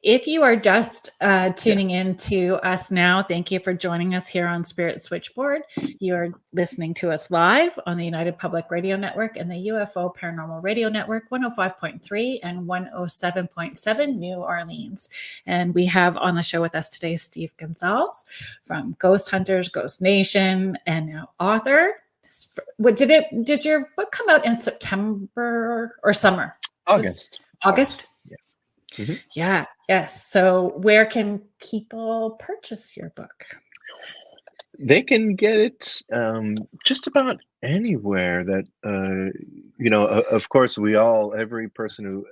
Speaker 1: If you are just
Speaker 2: Yeah.
Speaker 1: tuning in to us now, thank you for joining us here on Spirit Switchboard. You're listening to us live on the United Public Radio Network and the UFO Paranormal Radio Network, 105.3 and 107.7 New Orleans. And we have on the show with us today Steve Gonsalves from Ghost Hunters, Ghost Nation, and now author. Did your book come out in September or summer?
Speaker 2: August.
Speaker 1: August?
Speaker 2: Yeah. Mm-hmm.
Speaker 1: Yeah. Yes. So where can people purchase your book?
Speaker 2: They can get it just about anywhere that, of course, every person who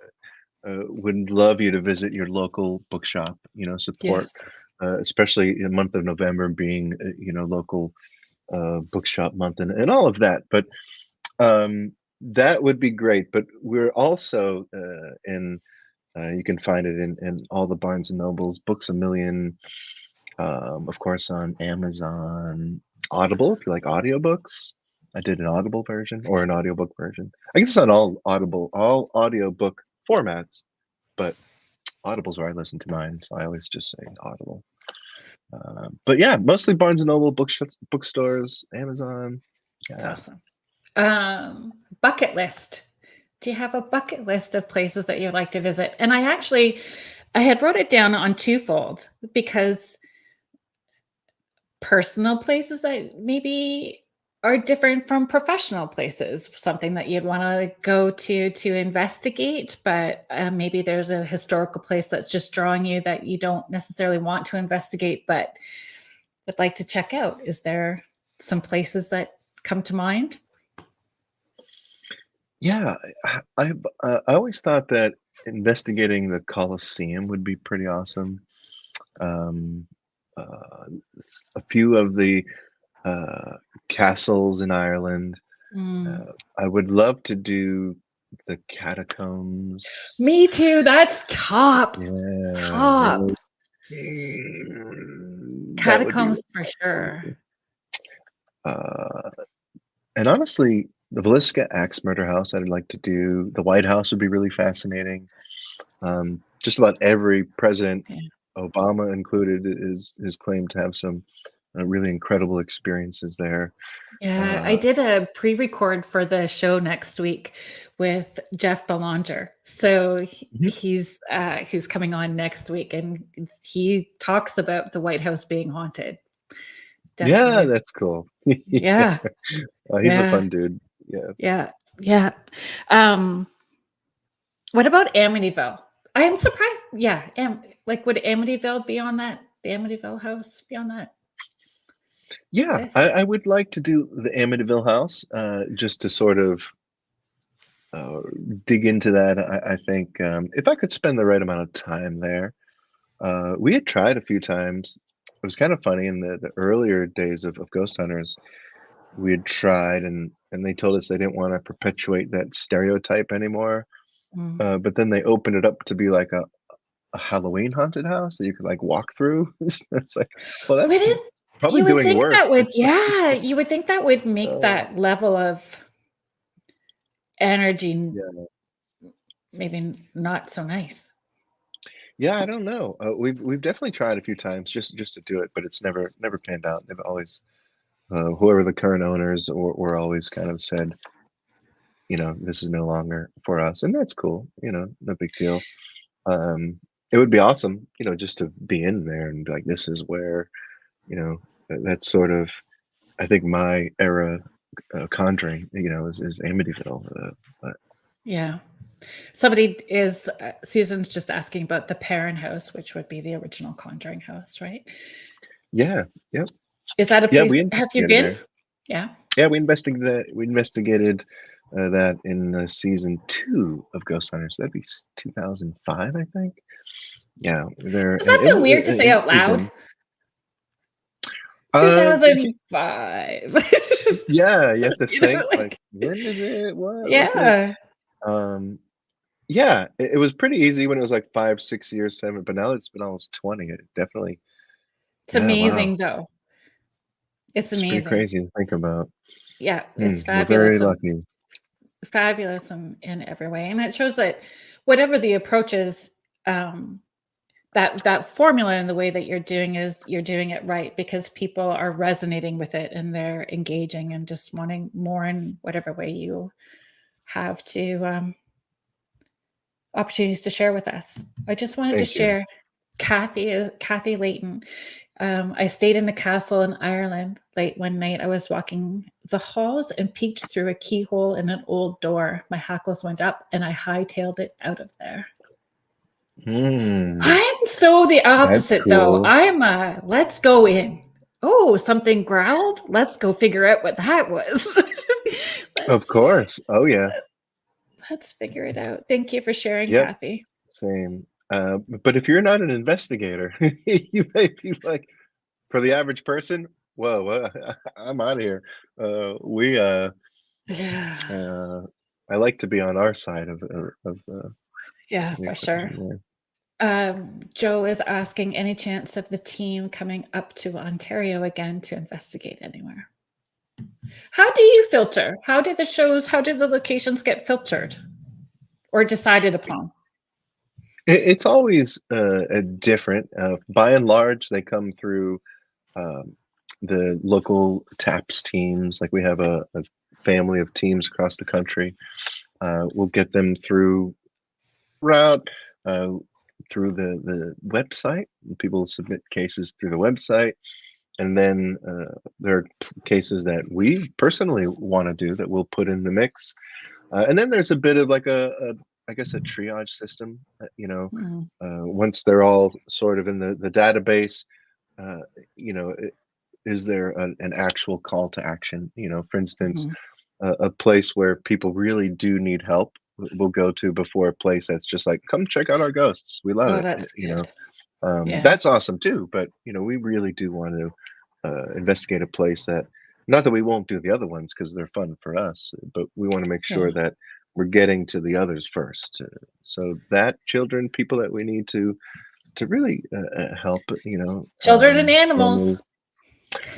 Speaker 2: would love you to visit your local bookshop, support,
Speaker 1: Yes.
Speaker 2: especially in the month of November being, local bookshop month and all of that. But that would be great. But we're also you can find it in all the Barnes and Nobles, Books a Million, of course, on Amazon, Audible, if you like audiobooks. I did an Audible version or an audiobook version. I guess it's on all audiobook formats, but Audible's where I listen to mine, so I always just say Audible. But yeah, mostly Barnes and Noble, bookstores, Amazon.
Speaker 1: That's awesome. Bucket list. Do you have a bucket list of places that you'd like to visit? And I had wrote it down on twofold, because personal places that maybe are different from professional places, something that you'd want to go to investigate, but maybe there's a historical place that's just drawing you that you don't necessarily want to investigate, but would like to check out. Is there some places that come to mind?
Speaker 2: Yeah, I always thought that investigating the Colosseum would be pretty awesome. Um, a few of the castles in Ireland. I would love to do the catacombs.
Speaker 1: Me too. That's top.
Speaker 2: Yeah,
Speaker 1: Top. Catacombs for sure.
Speaker 2: And honestly, the Villisca Axe Murder House, I'd like to do. The White House would be really fascinating. Just about every president, Obama included, is claimed to have some really incredible experiences there.
Speaker 1: Yeah, I did a pre-record for the show next week with Jeff Belanger. So he's coming on next week, and he talks about the White House being haunted.
Speaker 2: Definitely. Yeah, that's cool.
Speaker 1: Yeah.
Speaker 2: He's a fun dude.
Speaker 1: Yeah. What about Amityville? I am surprised. Yeah. Would Amityville be on that? The Amityville house be on that?
Speaker 2: Yeah, I would like to do the Amityville house, just to sort of dig into that. I think if I could spend the right amount of time there. We had tried a few times. It was kind of funny in the earlier days of Ghost Hunters. We had tried, and they told us they didn't want to perpetuate that stereotype anymore. But then they opened it up to be like a Halloween haunted house that you could like walk through. It's like, well, that's probably doing worse.
Speaker 1: You would think that would make that level of energy maybe not so nice.
Speaker 2: Yeah, I don't know. We've definitely tried a few times just to do it, but it's never panned out. They've always, whoever the current owners were always kind of said, this is no longer for us, and that's cool. No big deal. It would be awesome, just to be in there and be like, this is where, that's sort of, I think my era, Conjuring, is Amityville. But
Speaker 1: Yeah. Somebody is Susan's just asking about the Perrin house, which would be the original Conjuring house, right?
Speaker 2: yeah, yep,
Speaker 1: Is that a
Speaker 2: yeah,
Speaker 1: place?
Speaker 2: we
Speaker 1: Have you
Speaker 2: investigated
Speaker 1: been?
Speaker 2: there.
Speaker 1: Yeah.
Speaker 2: Yeah, we investigated that in season 2 of Ghost Hunters. That'd be 2005, I think. Yeah, there,
Speaker 1: Does that
Speaker 2: and
Speaker 1: feel weird to say out
Speaker 2: we've
Speaker 1: loud?
Speaker 2: been. Y
Speaker 1: 2005.
Speaker 2: Yeah, you have to think, like,
Speaker 1: Like,
Speaker 2: when did what was it?
Speaker 1: yeah.
Speaker 2: Um, yeah, it was pretty easy when it was, like, 5, 6 years, 7, but now it's been almost 20, it definitely.
Speaker 1: It's
Speaker 2: Yeah, wow,
Speaker 1: amazing, though. It's
Speaker 2: it's pretty
Speaker 1: amazing.
Speaker 2: crazy to think about.
Speaker 1: Yeah, it's
Speaker 2: We're very
Speaker 1: fabulous and
Speaker 2: lucky.
Speaker 1: fabulous in every way, and it shows that whatever the approach is, um, that formula and the way that you're doing it right because people are resonating with it and they're engaging and just wanting more in whatever way you have to opportunities to share with us. I just wanted to
Speaker 2: Thank you.
Speaker 1: share Kathy Layton. I stayed in the castle in Ireland late one night. I was walking the halls and peeked through a keyhole in an old door. My hackles went up and I hightailed it out of there.
Speaker 2: Hmm,
Speaker 1: I'm so the
Speaker 2: that's
Speaker 1: opposite though.
Speaker 2: cool.
Speaker 1: I'm let's go in. Oh, something growled. Let's go figure out what that was.
Speaker 2: Of
Speaker 1: let's
Speaker 2: course. Oh, yeah.
Speaker 1: let's figure it out. Thank you for sharing,
Speaker 2: Yep,
Speaker 1: Kathy.
Speaker 2: same. But if you're not an investigator, you may be like, for the average person, "Whoa, I'm out of here." We,
Speaker 1: Yeah.
Speaker 2: uh, I like to be on our side of
Speaker 1: Yeah,
Speaker 2: the
Speaker 1: for sure.
Speaker 2: equation there.
Speaker 1: Joe is asking any chance of the team coming up to Ontario again to investigate anywhere. How do you filter? How do the locations get filtered or decided upon?
Speaker 2: It's always, different. By and large, they come through, um, the local TAPS teams, like, we have a family of teams across the country. We'll get them through route, uh, through the website. People submit cases through the website, and then, there are cases that we personally wanna do that we'll put in the mix. And then there's a bit of like I guess a triage system,
Speaker 1: Mm,
Speaker 2: once they're all sort of in the database, uh, is there an actual call to action? For instance,
Speaker 1: mhm.
Speaker 2: a place where people really do need help, we'll go to before a place that's just like, come check out our ghosts. We love
Speaker 1: Oh,
Speaker 2: it.
Speaker 1: that's good. Yeah.
Speaker 2: That's awesome too. But we really do want to investigate a place that, not that we won't do the other ones because they're fun for us, but we want to make
Speaker 1: Yeah.
Speaker 2: sure that we're getting to the others first. So that children, people that we need to really help,
Speaker 1: Children and animals.
Speaker 2: families.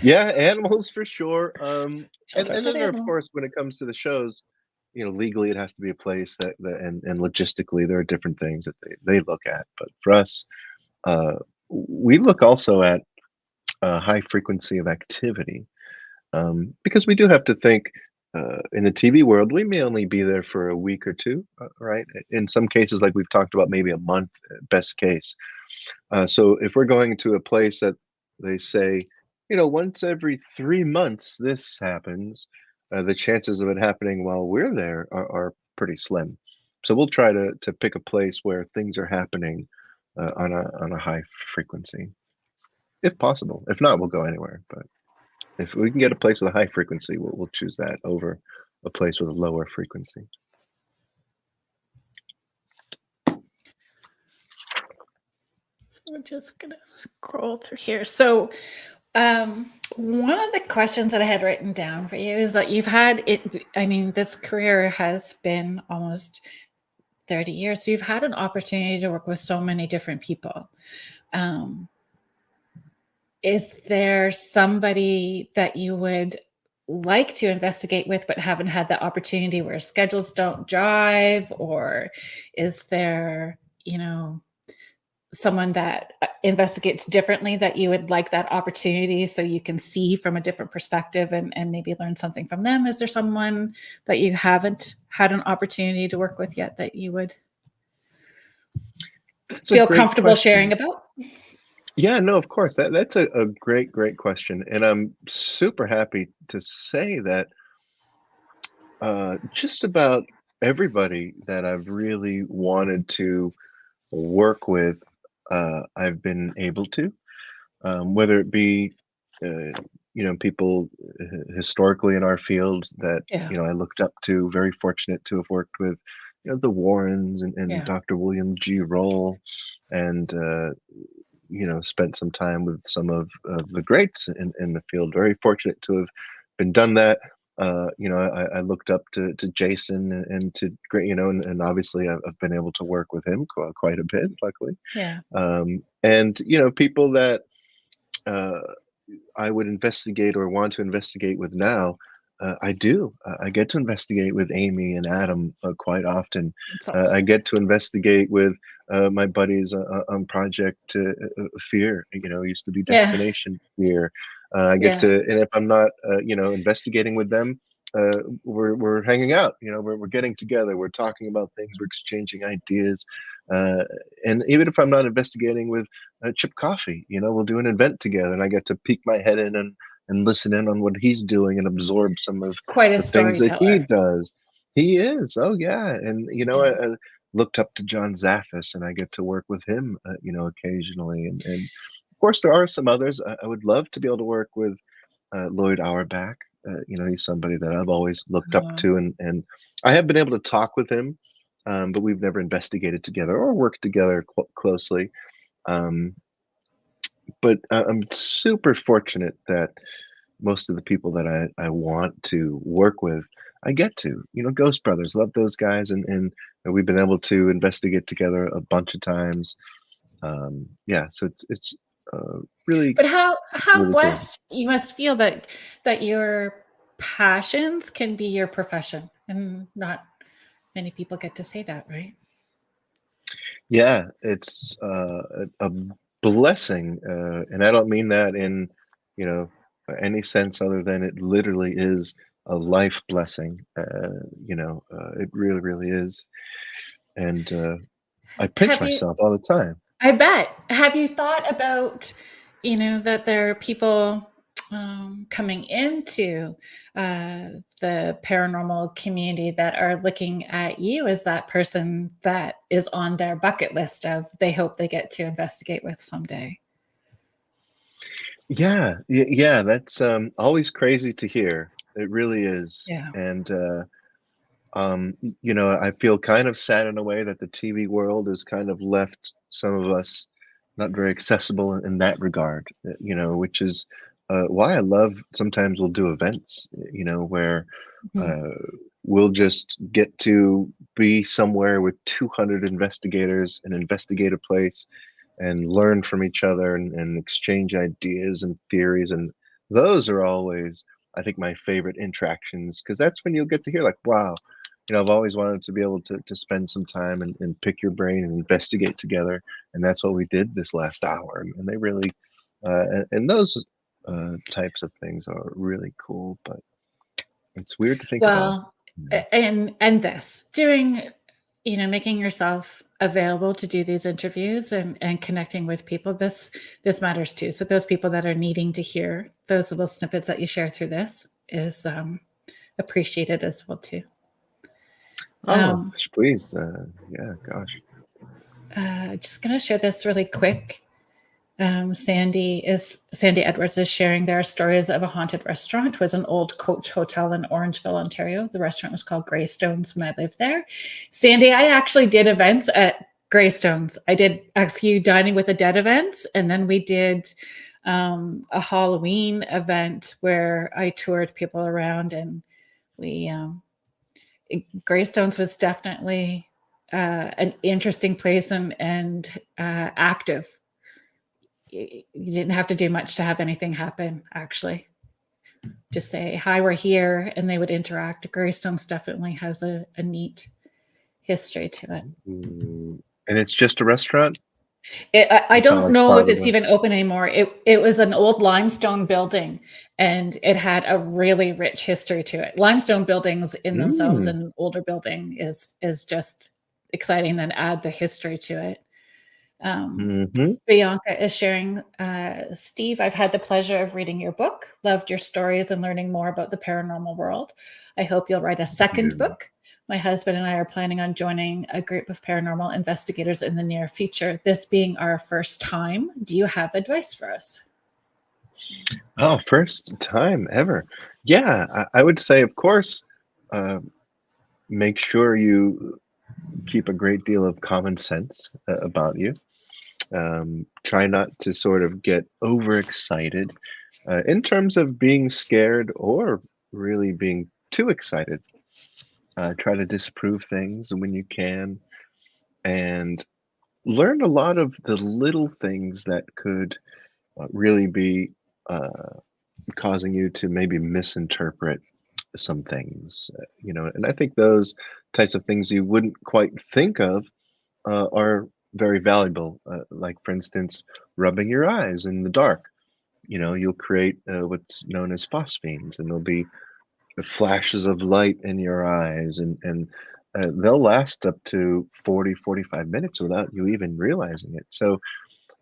Speaker 2: Yeah, animals for sure. And
Speaker 1: Children
Speaker 2: then
Speaker 1: and
Speaker 2: there, of
Speaker 1: animals.
Speaker 2: course, when it comes to the shows, legally it has to be a place that and logistically there are different things that they look at. But for us, uh, we look also at high frequency of activity, because we do have to think, in the TV world, we may only be there for a week or two, right? In some cases, like we've talked about, maybe a month, best case. So if we're going to a place that they say, once every 3 months this happens, the chances of it happening while we're there are pretty slim. So we'll try to pick a place where things are happening on a high frequency, if possible. If not, we'll go anywhere. But if we can get a place with a high frequency, we'll choose that over a place with a lower frequency.
Speaker 1: So we're just gonna scroll through here. So one of the questions that I had written down for you is that you've had it. I mean, this career has been almost 30 years. So you've had an opportunity to work with so many different people. Um, is there somebody that you would like to investigate with but haven't had the opportunity where schedules don't jive? Or is there, someone that investigates differently, that you would like that opportunity so you can see from a different perspective and maybe learn something from them? Is there someone that you haven't had an opportunity to work with yet that you would
Speaker 2: That's a
Speaker 1: feel
Speaker 2: great
Speaker 1: comfortable sharing
Speaker 2: question.
Speaker 1: about?
Speaker 2: Yeah, no, of course. That's a great question. And I'm super happy to say that just about everybody that I've really wanted to work with, I've been able to, whether it be, people historically in our field that,
Speaker 1: Yeah,
Speaker 2: I looked up to, very fortunate to have worked with, the Warrens and
Speaker 1: yeah,
Speaker 2: Dr. William G. Roll, and, spent some time with some of the greats in the field. Very fortunate to have been done that. I looked up to Jason and to great, and obviously I've been able to work with him quite a bit, luckily.
Speaker 1: yeah.
Speaker 2: And people that uh, I would investigate or want to investigate with now, I do. I get to investigate with Amy and Adam quite often.
Speaker 1: It's
Speaker 2: I
Speaker 1: awesome.
Speaker 2: get to investigate with my buddies on Project Fear. It used to be
Speaker 1: Yeah,
Speaker 2: Destination Fear. I get
Speaker 1: yeah.
Speaker 2: to, and if I'm not, investigating with them, we're hanging out. We're getting together. We're talking about things. We're exchanging ideas. Uh, and even if I'm not investigating with Chip Coffee. We'll do an event together, and I get to peek my head in and listen in on what he's doing and absorb some of
Speaker 1: It's quite a
Speaker 2: the things that he
Speaker 1: storyteller.
Speaker 2: does. He is, oh yeah, and
Speaker 1: Yeah.
Speaker 2: I looked up to John Zaffis, and I get to work with him, occasionally, and of course there are some others. I would love to be able to work with Lloyd Auerbach. He's somebody that I've always looked up
Speaker 1: Uh,
Speaker 2: to, and I have been able to talk with him, but we've never investigated together or worked together closely. Um, but I'm super fortunate that most of the people that I want to work with, I get to. Ghost Brothers, love those guys, and we've been able to investigate together a bunch of times. Yeah, so it's really
Speaker 1: but how
Speaker 2: really cool.
Speaker 1: blessed you must feel that your passions can be your profession, and not many people get to say that, right?
Speaker 2: Yeah, it's a blessing, and I don't mean that in you know any sense other than it literally is a life blessing. It really is, and I pinch
Speaker 1: Have you
Speaker 2: myself all the time.
Speaker 1: I bet. Have you thought about, that there are people coming into the paranormal community that are looking at you as that person that is on their bucket list of they hope they get to investigate with someday?
Speaker 2: Yeah, yeah, that's always crazy to hear. It really is,
Speaker 1: Yeah.
Speaker 2: and I feel kind of sad in a way that the TV world has kind of left some of us not very accessible in that regard, which is why I love sometimes we'll do events, where
Speaker 1: Mhm.
Speaker 2: uh, we'll just get to be somewhere with 200 investigators and investigate a place and learn from each other and exchange ideas and theories. And those are always, I think, my favorite interactions because that's when you'll get to hear, like, wow, I've always wanted to be able to spend some time and pick your brain and investigate together. And that's what we did this last hour. And they really, and those types of things are really cool, but it's weird to think about.
Speaker 1: Well, and this doing, making yourself available to do these interviews and connecting with people. This matters too. So those people that are needing to hear those little snippets that you share through this is appreciated as well too.
Speaker 2: Oh,
Speaker 1: Um,
Speaker 2: please. Yeah, gosh.
Speaker 1: just gonna share this really quick. Sandy Edwards is sharing their stories of a haunted restaurant. It was an old coach hotel in Orangeville, Ontario. The restaurant was called Greystones when I lived there. Sandy, I actually did events at Greystones. I did a few Dining with the Dead events, and then we did a Halloween event where I toured people around, and we Greystones was definitely an interesting place and active. You didn't have to do much to have anything happen, actually. Just say, hi, we're here, and they would interact. Greystones definitely has a neat history to it.
Speaker 2: And it's just a restaurant?
Speaker 1: I
Speaker 2: You sound
Speaker 1: don't
Speaker 2: like
Speaker 1: know if
Speaker 2: part of
Speaker 1: it's
Speaker 2: the.
Speaker 1: even open anymore. It was an old limestone building, and it had a really rich history to it. Limestone buildings in themselves,
Speaker 2: Mm,
Speaker 1: an older building is just exciting. Then add the history to it.
Speaker 2: hmm.
Speaker 1: Bianca is sharing, Steve, I've had the pleasure of reading your book, loved your stories and learning more about the paranormal world. I hope you'll write a second
Speaker 2: You.
Speaker 1: book. My husband and I are planning on joining a group of paranormal investigators in the near future, this being our first time. Do you have advice for us?
Speaker 2: Oh, first time ever. Yeah, I would say, of course, uh, make sure you keep a great deal of common sense about you. Try not to sort of get overexcited in terms of being scared or really being too excited. Try to disprove things when you can and learn a lot of the little things that could really be causing you to maybe misinterpret some things, and I think those types of things you wouldn't quite think of are very valuable. Like, for instance, rubbing your eyes in the dark. You'll create what's known as phosphenes, and there'll be flashes of light in your eyes, and they'll last up to 40, 45 minutes without you even realizing it. So,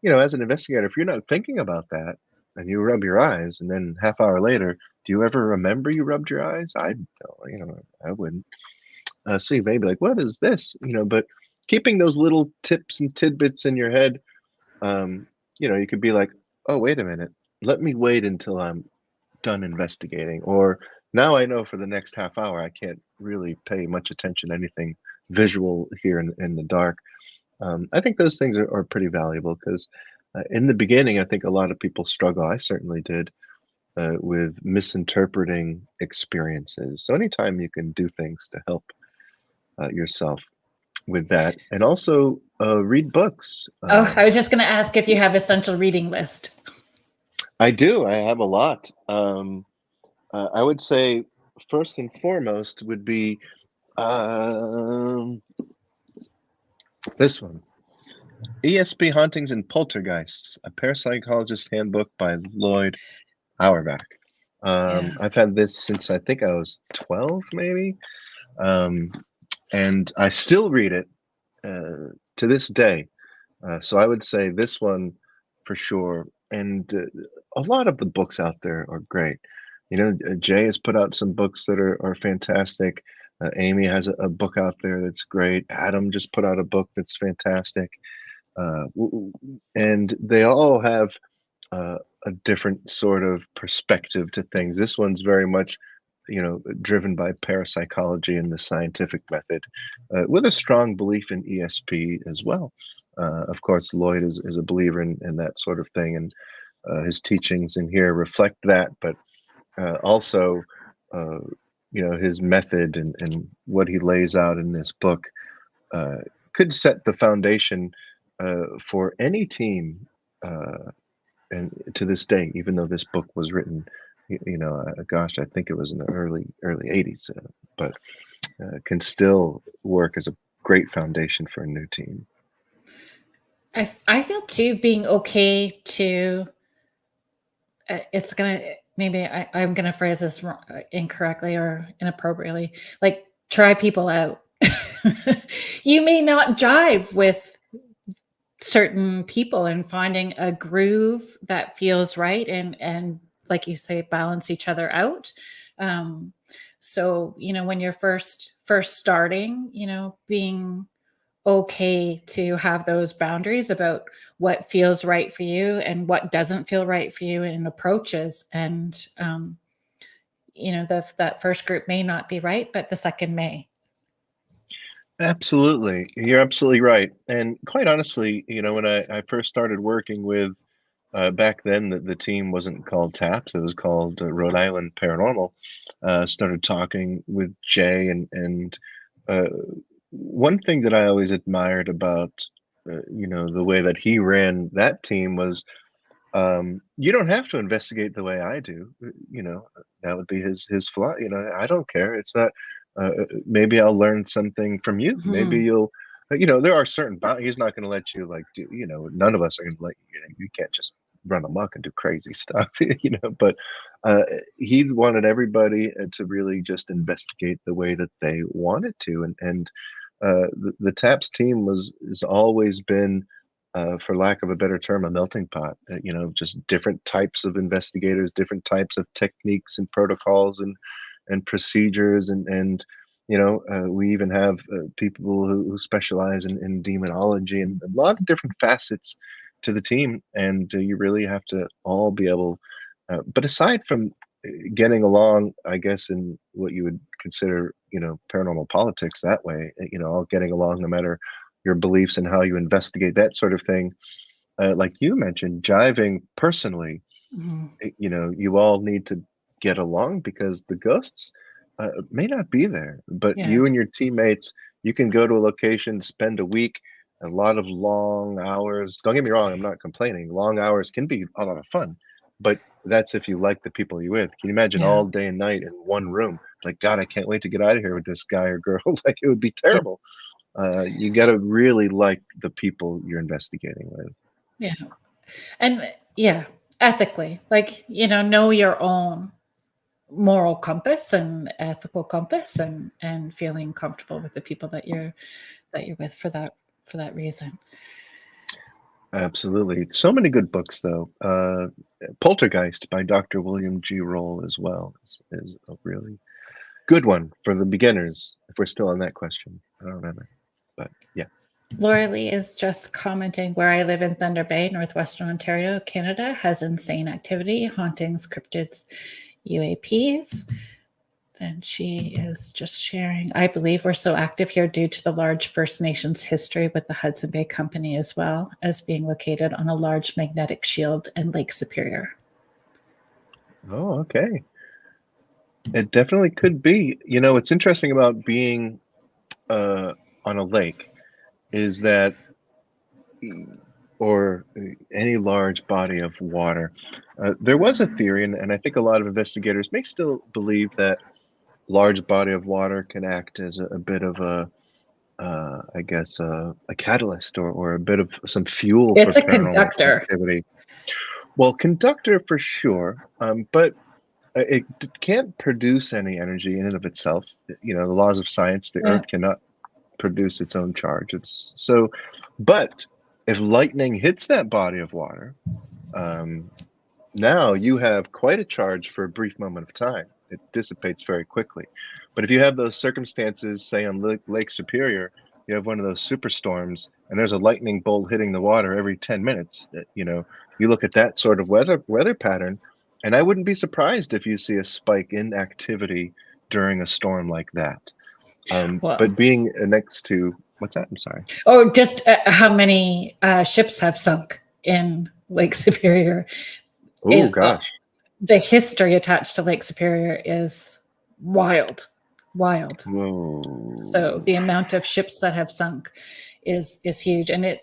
Speaker 2: as an investigator, if you're not thinking about that and you rub your eyes, and then half hour later, do you ever remember you rubbed your eyes? I don't, I wouldn't. So you may be like, "What is this?" But keeping those little tips and tidbits in your head, um, you could be like, "Oh, wait a minute. Let me wait until I'm done investigating," or now I know for the next half hour I can't really pay much attention to anything visual here in the dark. I think those things are pretty valuable because in the beginning, I think a lot of people struggle. I certainly did with misinterpreting experiences. So anytime you can do things to help yourself with that, and also read books.
Speaker 1: Oh, I was just going to ask if you have essential reading list.
Speaker 2: I do. I have a lot. I would say first and foremost would be um, this one. ESP Hauntings and Poltergeists, a parapsychologist handbook by Lloyd Auerbach.
Speaker 1: Yeah.
Speaker 2: I've had this since I think I was 12, maybe. Um, and I still read it to this day. So I would say this one for sure. And a lot of the books out there are great. Jay has put out some books that are fantastic. Amy has a book out there that's great. Adam just put out a book that's fantastic. And they all have a different sort of perspective to things. This one's very much, driven by parapsychology and the scientific method, with a strong belief in ESP as well. Of course, Lloyd is a believer in that sort of thing, and his teachings in here reflect that. But also, uh, his method and what he lays out in this book uh, could set the foundation for any team. And to this day, even though this book was written, gosh, I think it was in the early 80s, but can still work as a great foundation for a new team.
Speaker 1: I feel too being okay to it's gonna maybe I'm gonna phrase this incorrectly or inappropriately. Like try people out. You may not jive with certain people, and finding a groove that feels right, and like you say, balance each other out. Um, so when you're first starting, being okay to have those boundaries about what feels right for you and what doesn't feel right for you in approaches. And that first group may not be right, but the second may.
Speaker 2: Absolutely. You're absolutely right. And quite honestly, when I first started working with, back then, the team wasn't called TAPS, it was called Rhode Island Paranormal. Started talking with Jay, and uh, one thing that I always admired about, the way that he ran that team was, you don't have to investigate the way I do. That would be his flaw. I don't care. It's not. Maybe I'll learn something from you. Maybe
Speaker 1: Mhm.
Speaker 2: you'll there are certain he's not going to let you like do, none of us are going to let you can't just run amok and do crazy stuff, but uh, he wanted everybody to really just investigate the way that they wanted to. And the TAPS team has always been, for lack of a better term, a melting pot. Just different types of investigators, different types of techniques and protocols and procedures, and we even have people who specialize in demonology, and a lot of different facets to the team. And you really have to all be able. But aside from getting along, I guess, in what you would consider, paranormal politics that way, all getting along no matter your beliefs and how you investigate that sort of thing. Like you mentioned, jiving personally,
Speaker 1: Mhm.
Speaker 2: you all need to get along because the ghosts may not be there, but
Speaker 1: Yeah.
Speaker 2: you and your teammates, you can go to a location, spend a week, a lot of long hours. Don't get me wrong, I'm not complaining. Long hours can be a lot of fun, but that's if you like the people you're with. Can you imagine
Speaker 1: Yeah.
Speaker 2: all day and night in one room? Like, God, I can't wait to get out of here with this guy or girl. Like, it would be
Speaker 1: Yeah.
Speaker 2: terrible. You got to really like the people you're investigating with.
Speaker 1: Yeah. And yeah, ethically, like, know your own moral compass and ethical compass, and feeling comfortable with the people that you're with for that reason.
Speaker 2: Absolutely. So many good books, though. Poltergeist by Dr. William G. Roll as well is a really good one for the beginners, if we're still on that question. I don't remember. But yeah.
Speaker 1: Laura Lee is just commenting, where I live in Thunder Bay, Northwestern Ontario, Canada, has insane activity, hauntings, cryptids, UAPs. And she is just sharing, I believe we're so active here due to the large First Nations history with the Hudson Bay Company, as well as being located on a large magnetic shield in Lake Superior.
Speaker 2: Oh, okay. It definitely could be. What's interesting about being on a lake is that, or any large body of water, there was a theory, and I think a lot of investigators may still believe that large body of water can act as a bit of I guess, a catalyst, or a bit of some fuel for
Speaker 1: It's a
Speaker 2: paranormal
Speaker 1: conductor.
Speaker 2: activity. Well, conductor for sure, but it can't produce any energy in and of itself. The laws of science, the
Speaker 1: Yeah.
Speaker 2: Earth cannot produce its own charge. It's so, but if lightning hits that body of water, um, now you have quite a charge for a brief moment of time. It dissipates very quickly. But if you have those circumstances, say on Lake Superior, you have one of those superstorms, and there's a lightning bolt hitting the water every 10 minutes. You look at that sort of weather pattern, and I wouldn't be surprised if you see a spike in activity during a storm like that.
Speaker 1: Well,
Speaker 2: But being next to what's that? I'm sorry.
Speaker 1: oh, just how many ships have sunk in Lake Superior.
Speaker 2: Oh
Speaker 1: In
Speaker 2: gosh.
Speaker 1: the history attached to Lake Superior is wild, wild. So
Speaker 2: Whoa.
Speaker 1: the amount of ships that have sunk is huge. And it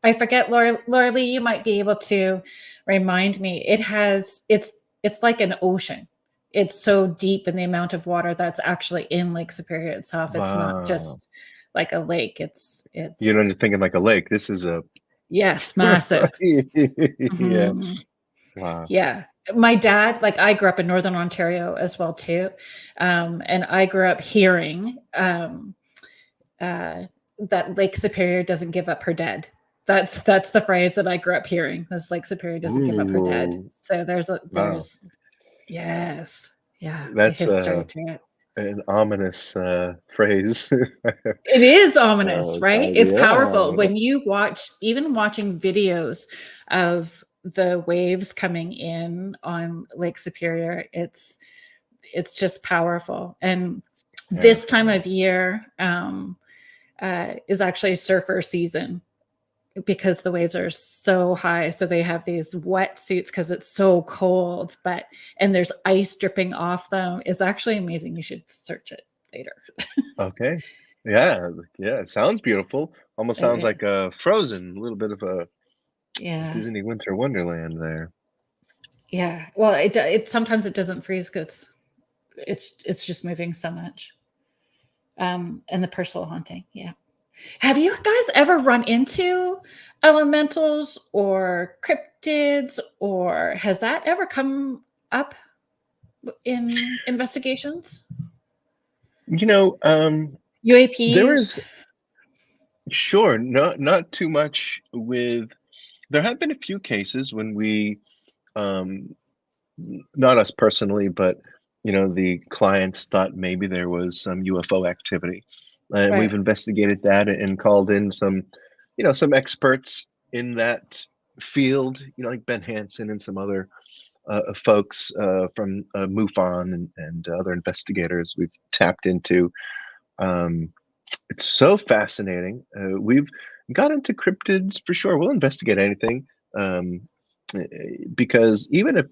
Speaker 1: I forget, Laura Lee, you might be able to remind me. It's like an ocean. It's so deep in the amount of water that's actually in Lake Superior itself. It's not
Speaker 2: Wow.
Speaker 1: just like a lake.
Speaker 2: You're
Speaker 1: It's
Speaker 2: just thinking like a lake. This is a
Speaker 1: yes, massive.
Speaker 2: yeah.
Speaker 1: Mhm.
Speaker 2: Wow.
Speaker 1: Yeah. My dad, like, I grew up in Northern Ontario as well too. And I grew up hearing uh, that Lake Superior doesn't give up her dead. That's the phrase that I grew up hearing. This Lake Superior doesn't give up her dead.
Speaker 2: Ooh.
Speaker 1: So
Speaker 2: Wow.
Speaker 1: yes, yeah, the
Speaker 2: That's
Speaker 1: history to it.
Speaker 2: an ominous phrase.
Speaker 1: It is ominous,
Speaker 2: Oh
Speaker 1: right?
Speaker 2: God,
Speaker 1: It's powerful
Speaker 2: yeah.
Speaker 1: when you watch, even watching videos of the waves coming in on Lake Superior. It's just powerful. And this time
Speaker 2: Terrifying.
Speaker 1: of year is actually surfer season because the waves are so high. So they have these wet suits because it's so cold, and there's ice dripping off them. It's actually amazing. You should search it later.
Speaker 2: Okay. Yeah, yeah, it sounds beautiful. Almost sounds
Speaker 1: Okay.
Speaker 2: like Frozen, a little bit of a
Speaker 1: Yeah.
Speaker 2: Disney Winter Wonderland there.
Speaker 1: Yeah. Well, it sometimes it doesn't freeze because it's just moving so much. And the personal haunting. Yeah. Have you guys ever run into elementals or cryptids, or has that ever come up in investigations?
Speaker 2: You know, there
Speaker 1: UAPs?
Speaker 2: is sure not too much with. There have been a few cases when we, um, not us personally, but the clients thought maybe there was some UFO activity, and we've
Speaker 1: Right.
Speaker 2: investigated that and called in some experts in that field, like Ben Hansen and some other folks from MUFON and other investigators we've tapped into. Um, it's so fascinating. We've got into cryptids for sure. We'll investigate anything, um, because even if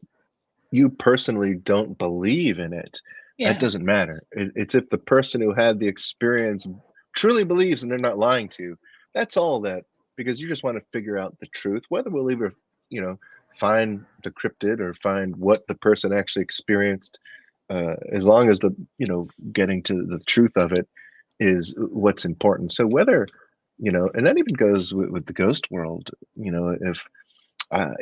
Speaker 2: you personally don't believe in it, that
Speaker 1: Yeah.
Speaker 2: doesn't matter. It's if the person who had the experience truly believes and they're not lying to you. That's all that, because you just want to figure out the truth, whether we'll either, you know, find the cryptid or find what the person actually experienced. As long as getting to the truth of it is what's important. So whether, and that even goes with the ghost world, if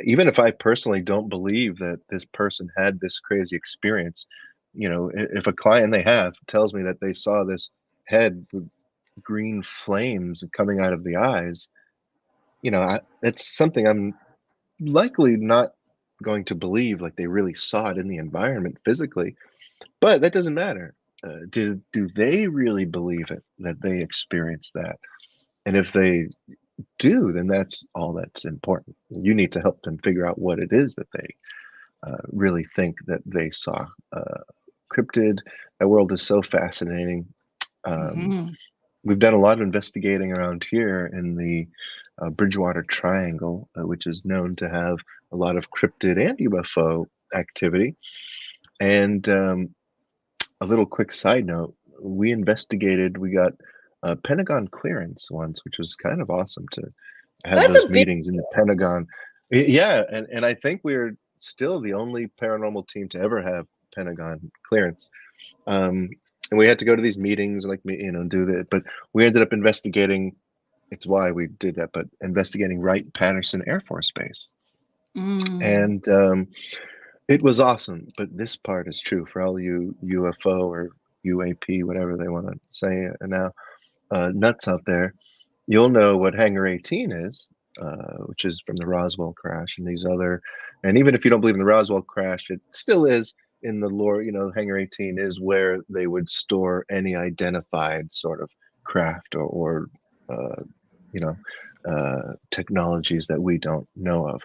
Speaker 2: even if I personally don't believe that this person had this crazy experience, if a client they have tells me that they saw this head with green flames coming out of the eyes, it's something I'm likely not going to believe, like they really saw it in the environment physically. But that doesn't matter. Do they really believe it, that they experienced that? And if they do, then that's all that's important. You need to help them figure out what it is that they really think that they saw. Cryptid, that world is so fascinating. Um,
Speaker 1: Mhm.
Speaker 2: we've done a lot of investigating around here in the Bridgewater Triangle, which is known to have a lot of cryptid and UFO activity. And a little quick side note, we got Pentagon clearance once, which was kind of awesome to have
Speaker 1: That's
Speaker 2: those
Speaker 1: a big
Speaker 2: meetings in the Pentagon. Yeah, and I think we're still the only paranormal team to ever have Pentagon clearance. Um, and we had to go to these meetings, like me, do that. But we ended up investigating. It's why we did that, but investigating Wright-Patterson Air Force Base,
Speaker 1: mm,
Speaker 2: and it was awesome. But this part is true for all you UFO or UAP, whatever they want to say now, nuts out there. You'll know what Hangar 18 is, which is from the Roswell crash and these other. And even if you don't believe in the Roswell crash, it still is in the lore. Hangar 18 is where they would store any identified sort of craft or you know, technologies that we don't know of.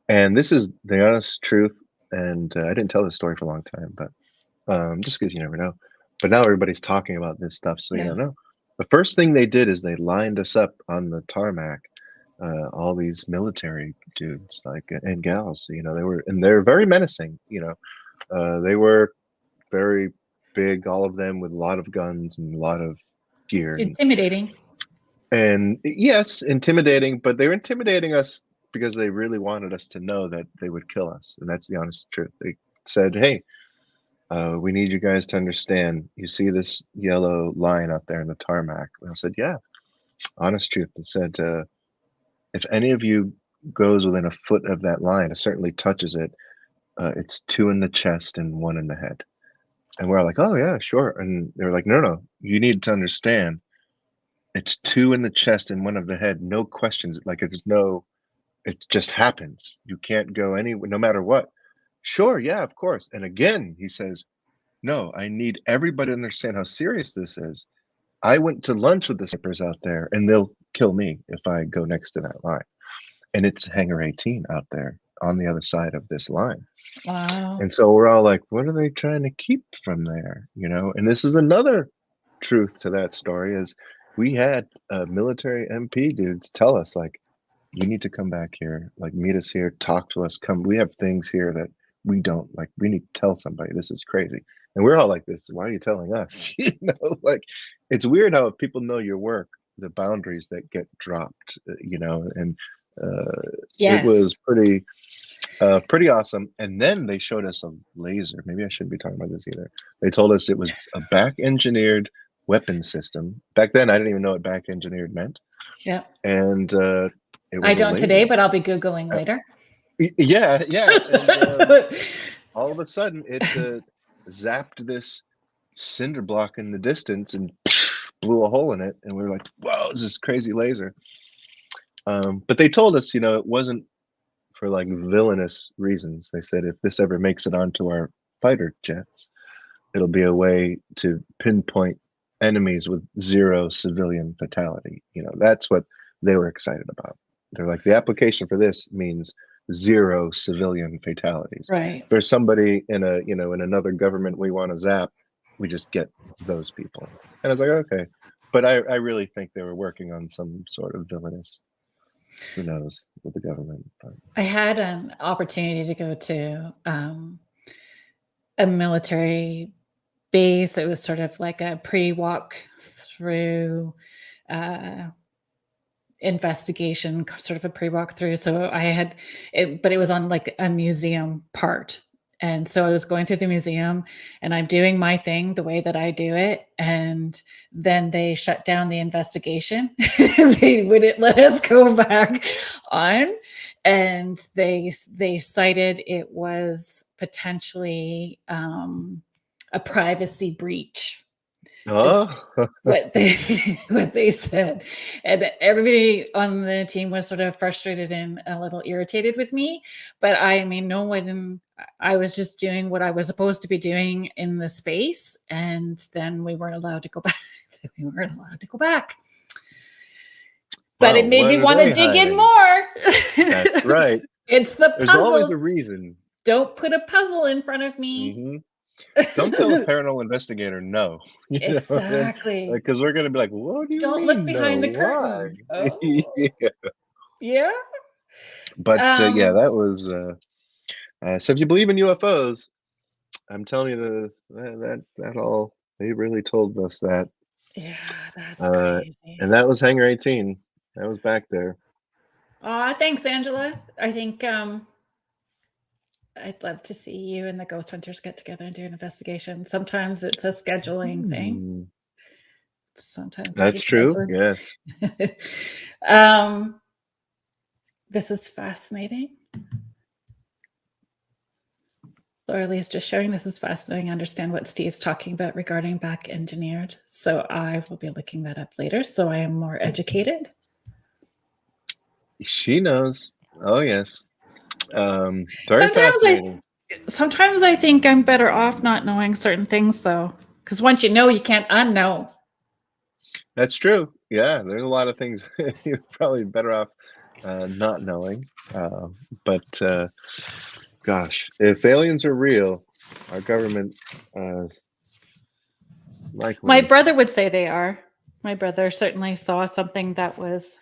Speaker 2: And this is the honest truth. And I didn't tell this story for a long time, but just because you never know. But now everybody's talking about this stuff, so you
Speaker 1: yeah.
Speaker 2: don't know. The first thing they did is they lined us up on the tarmac, all these military dudes, like and gals. They're very menacing. They were very big, all of them with a lot of guns and a lot of gear,
Speaker 1: Intimidating.
Speaker 2: and yes, intimidating. But they were intimidating us because they really wanted us to know that they would kill us, and that's the honest truth. They said, "Hey, we need you guys to understand. You see this yellow line out there in the tarmac?" And I said, "Yeah, honest truth." They said, "If any of you goes within a foot of that line, it certainly touches it. It's two in the chest and one in the head." And we're like, "Oh yeah, sure." And they're like, "No, no, you need to understand. It's two in the chest and one of the head. No questions. Like it's no. It just happens. You can't go any, no matter what." Sure, yeah, of course. And again, he says, "No, I need everybody to understand how serious this is. I went to lunch with the snipers out there, and they'll kill me if I go next to that line. And it's Hangar 18 out there on the other side of this line."
Speaker 1: Wow.
Speaker 2: And so we're all like, what are they trying to keep from there? And this is another truth to that story is we had military MP dudes tell us, like, you need to come back here, like meet us here, talk to us, come. We have things here that we don't like. We need to tell somebody. This is crazy. And we're all like this. Why are you telling us? Like it's weird how if people know your work, the boundaries that get dropped, and uh, it
Speaker 1: Yes.
Speaker 2: was pretty awesome. And then they showed us a laser. Maybe I shouldn't be talking about this either. They told us it was a back engineered weapon system. Back then, I didn't even know what back engineered meant.
Speaker 1: Yeah.
Speaker 2: And it
Speaker 1: I
Speaker 2: was a
Speaker 1: don't today,
Speaker 2: laser.
Speaker 1: but I'll be Googling later.
Speaker 2: Yeah, yeah. And all of a sudden, it zapped this cinder block in the distance and blew a hole in it. And we were like, whoa, it's this crazy laser. But they told us, it wasn't for like villainous reasons. They said if this ever makes it onto our fighter jets, it'll be a way to pinpoint enemies with zero civilian fatality. That's what they were excited about. They're like, the application for this means zero civilian fatalities.
Speaker 1: Right.
Speaker 2: If there's somebody in in another government we want to zap, we just get those people. And I was like, okay. But I really think they were working on some sort of villainous, who knows, with the government. But.
Speaker 1: I had an opportunity to go to a military base. It was sort of like a pre-walk through investigation, sort of a pre-walk through. So I had it, but it was on like a museum part. And so I was going through the museum and I'm doing my thing the way that I do it. And then they shut down the investigation. They wouldn't let us go back on. And they cited it was potentially a privacy breach.
Speaker 2: Oh,
Speaker 1: What they said, and everybody on the team was sort of frustrated and a little irritated with me, but I mean, no one, I was just doing what I was supposed to be doing in the space, and then we weren't allowed to go back. But it made me want to dig in more.
Speaker 2: That's right.
Speaker 1: It's the puzzle.
Speaker 2: There's always a reason.
Speaker 1: Don't put a puzzle in front of me.
Speaker 2: Mm-hmm. Don't tell a paranormal investigator no.
Speaker 1: Exactly.
Speaker 2: Because we're going to be like, what do you
Speaker 1: Don't
Speaker 2: mean,
Speaker 1: look behind
Speaker 2: no?
Speaker 1: the curtain. Oh.
Speaker 2: Yeah. But yeah, that was so if you believe in UFOs, I'm telling you that all, they really told us that.
Speaker 1: Yeah, that's crazy.
Speaker 2: And that was Hangar 18. That was back there.
Speaker 1: Thanks, Angela. I think I'd love to see you and the ghost hunters get together and do an investigation. Sometimes it's a scheduling thing. Sometimes
Speaker 2: that's true. Yes.
Speaker 1: This is fascinating. Laura Lee is just showing this is fascinating. I understand what Steve's talking about regarding back engineered. So I will be looking that up later. So I am more educated.
Speaker 2: She knows. Oh yes. Very fascinating.
Speaker 1: Sometimes I think I'm better off not knowing certain things though. Because once you know, you can't unknow.
Speaker 2: That's true. Yeah, there's a lot of things you're probably better off not knowing. But gosh, if aliens are real, our government likely.
Speaker 1: My brother would say they are. My brother certainly saw something that was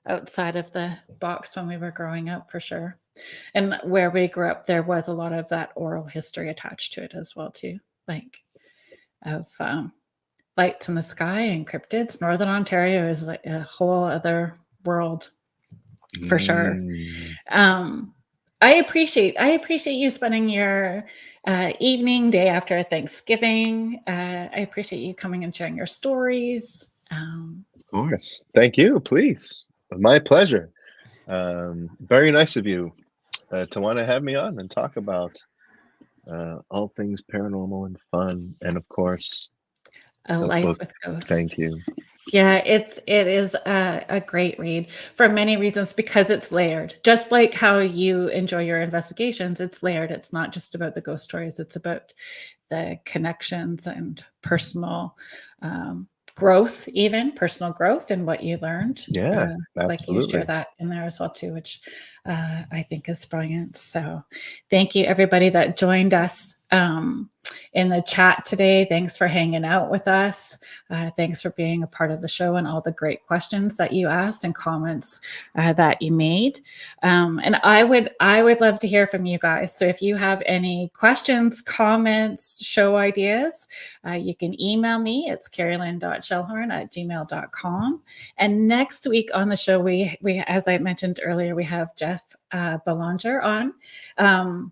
Speaker 1: outside of the box when we were growing up, for sure. And where we grew up, there was a lot of that oral history attached to it as well, too. Like of lights in the sky and cryptids. Northern Ontario is like a whole other world, for sure. I appreciate you spending your evening, day after Thanksgiving. I appreciate you coming and sharing your stories.
Speaker 2: Of course. Thank you. Please. My pleasure. Very nice of you to want to have me on and talk about all things paranormal and fun. And of course,
Speaker 1: A Life with Ghosts.
Speaker 2: Thank you.
Speaker 1: Yeah, it is a great read for many reasons because it's layered. Just like how you enjoy your investigations, it's layered. It's not just about the ghost stories. It's about the connections and personal growth, even personal growth and what you learned.
Speaker 2: Yeah,
Speaker 1: like you share that in there as well too, which I think is brilliant. So thank you everybody that joined us in the chat today. Thanks for hanging out with us. Thanks for being a part of the show and all the great questions that you asked and comments that you made. And I would love to hear from you guys. So if you have any questions, comments, show ideas, you can email me. It's carolyn.shellhorn@gmail.com. And next week on the show, we as I mentioned earlier, we have Jeff Belanger on. And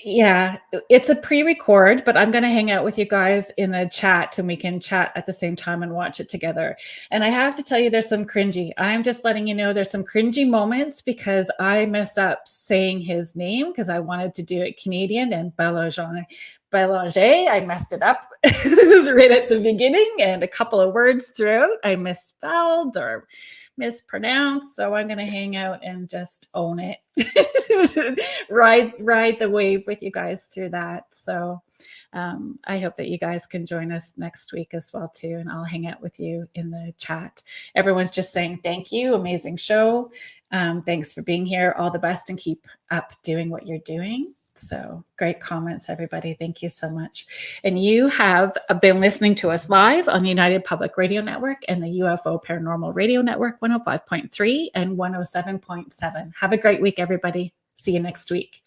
Speaker 1: Yeah, it's a pre-record, but I'm going to hang out with you guys in the chat and we can chat at the same time and watch it together. And I have to tell you, there's some cringy. I'm just letting you know there's some cringy moments because I messed up saying his name because I wanted to do it Canadian and Belanger. I messed it up right at the beginning, and a couple of words throughout I misspelled or mispronounced. So I'm going to hang out and just own it. ride the wave with you guys through that. So I hope that you guys can join us next week as well too, and I'll hang out with you in the chat. Everyone's just saying thank you, amazing show. Thanks for being here. All the best, and keep up doing what you're doing. So great comments, everybody. Thank you so much. And you have been listening to us live on the United Public Radio Network and the UFO Paranormal Radio Network 105.3 and 107.7. Have a great week, everybody. See you next week.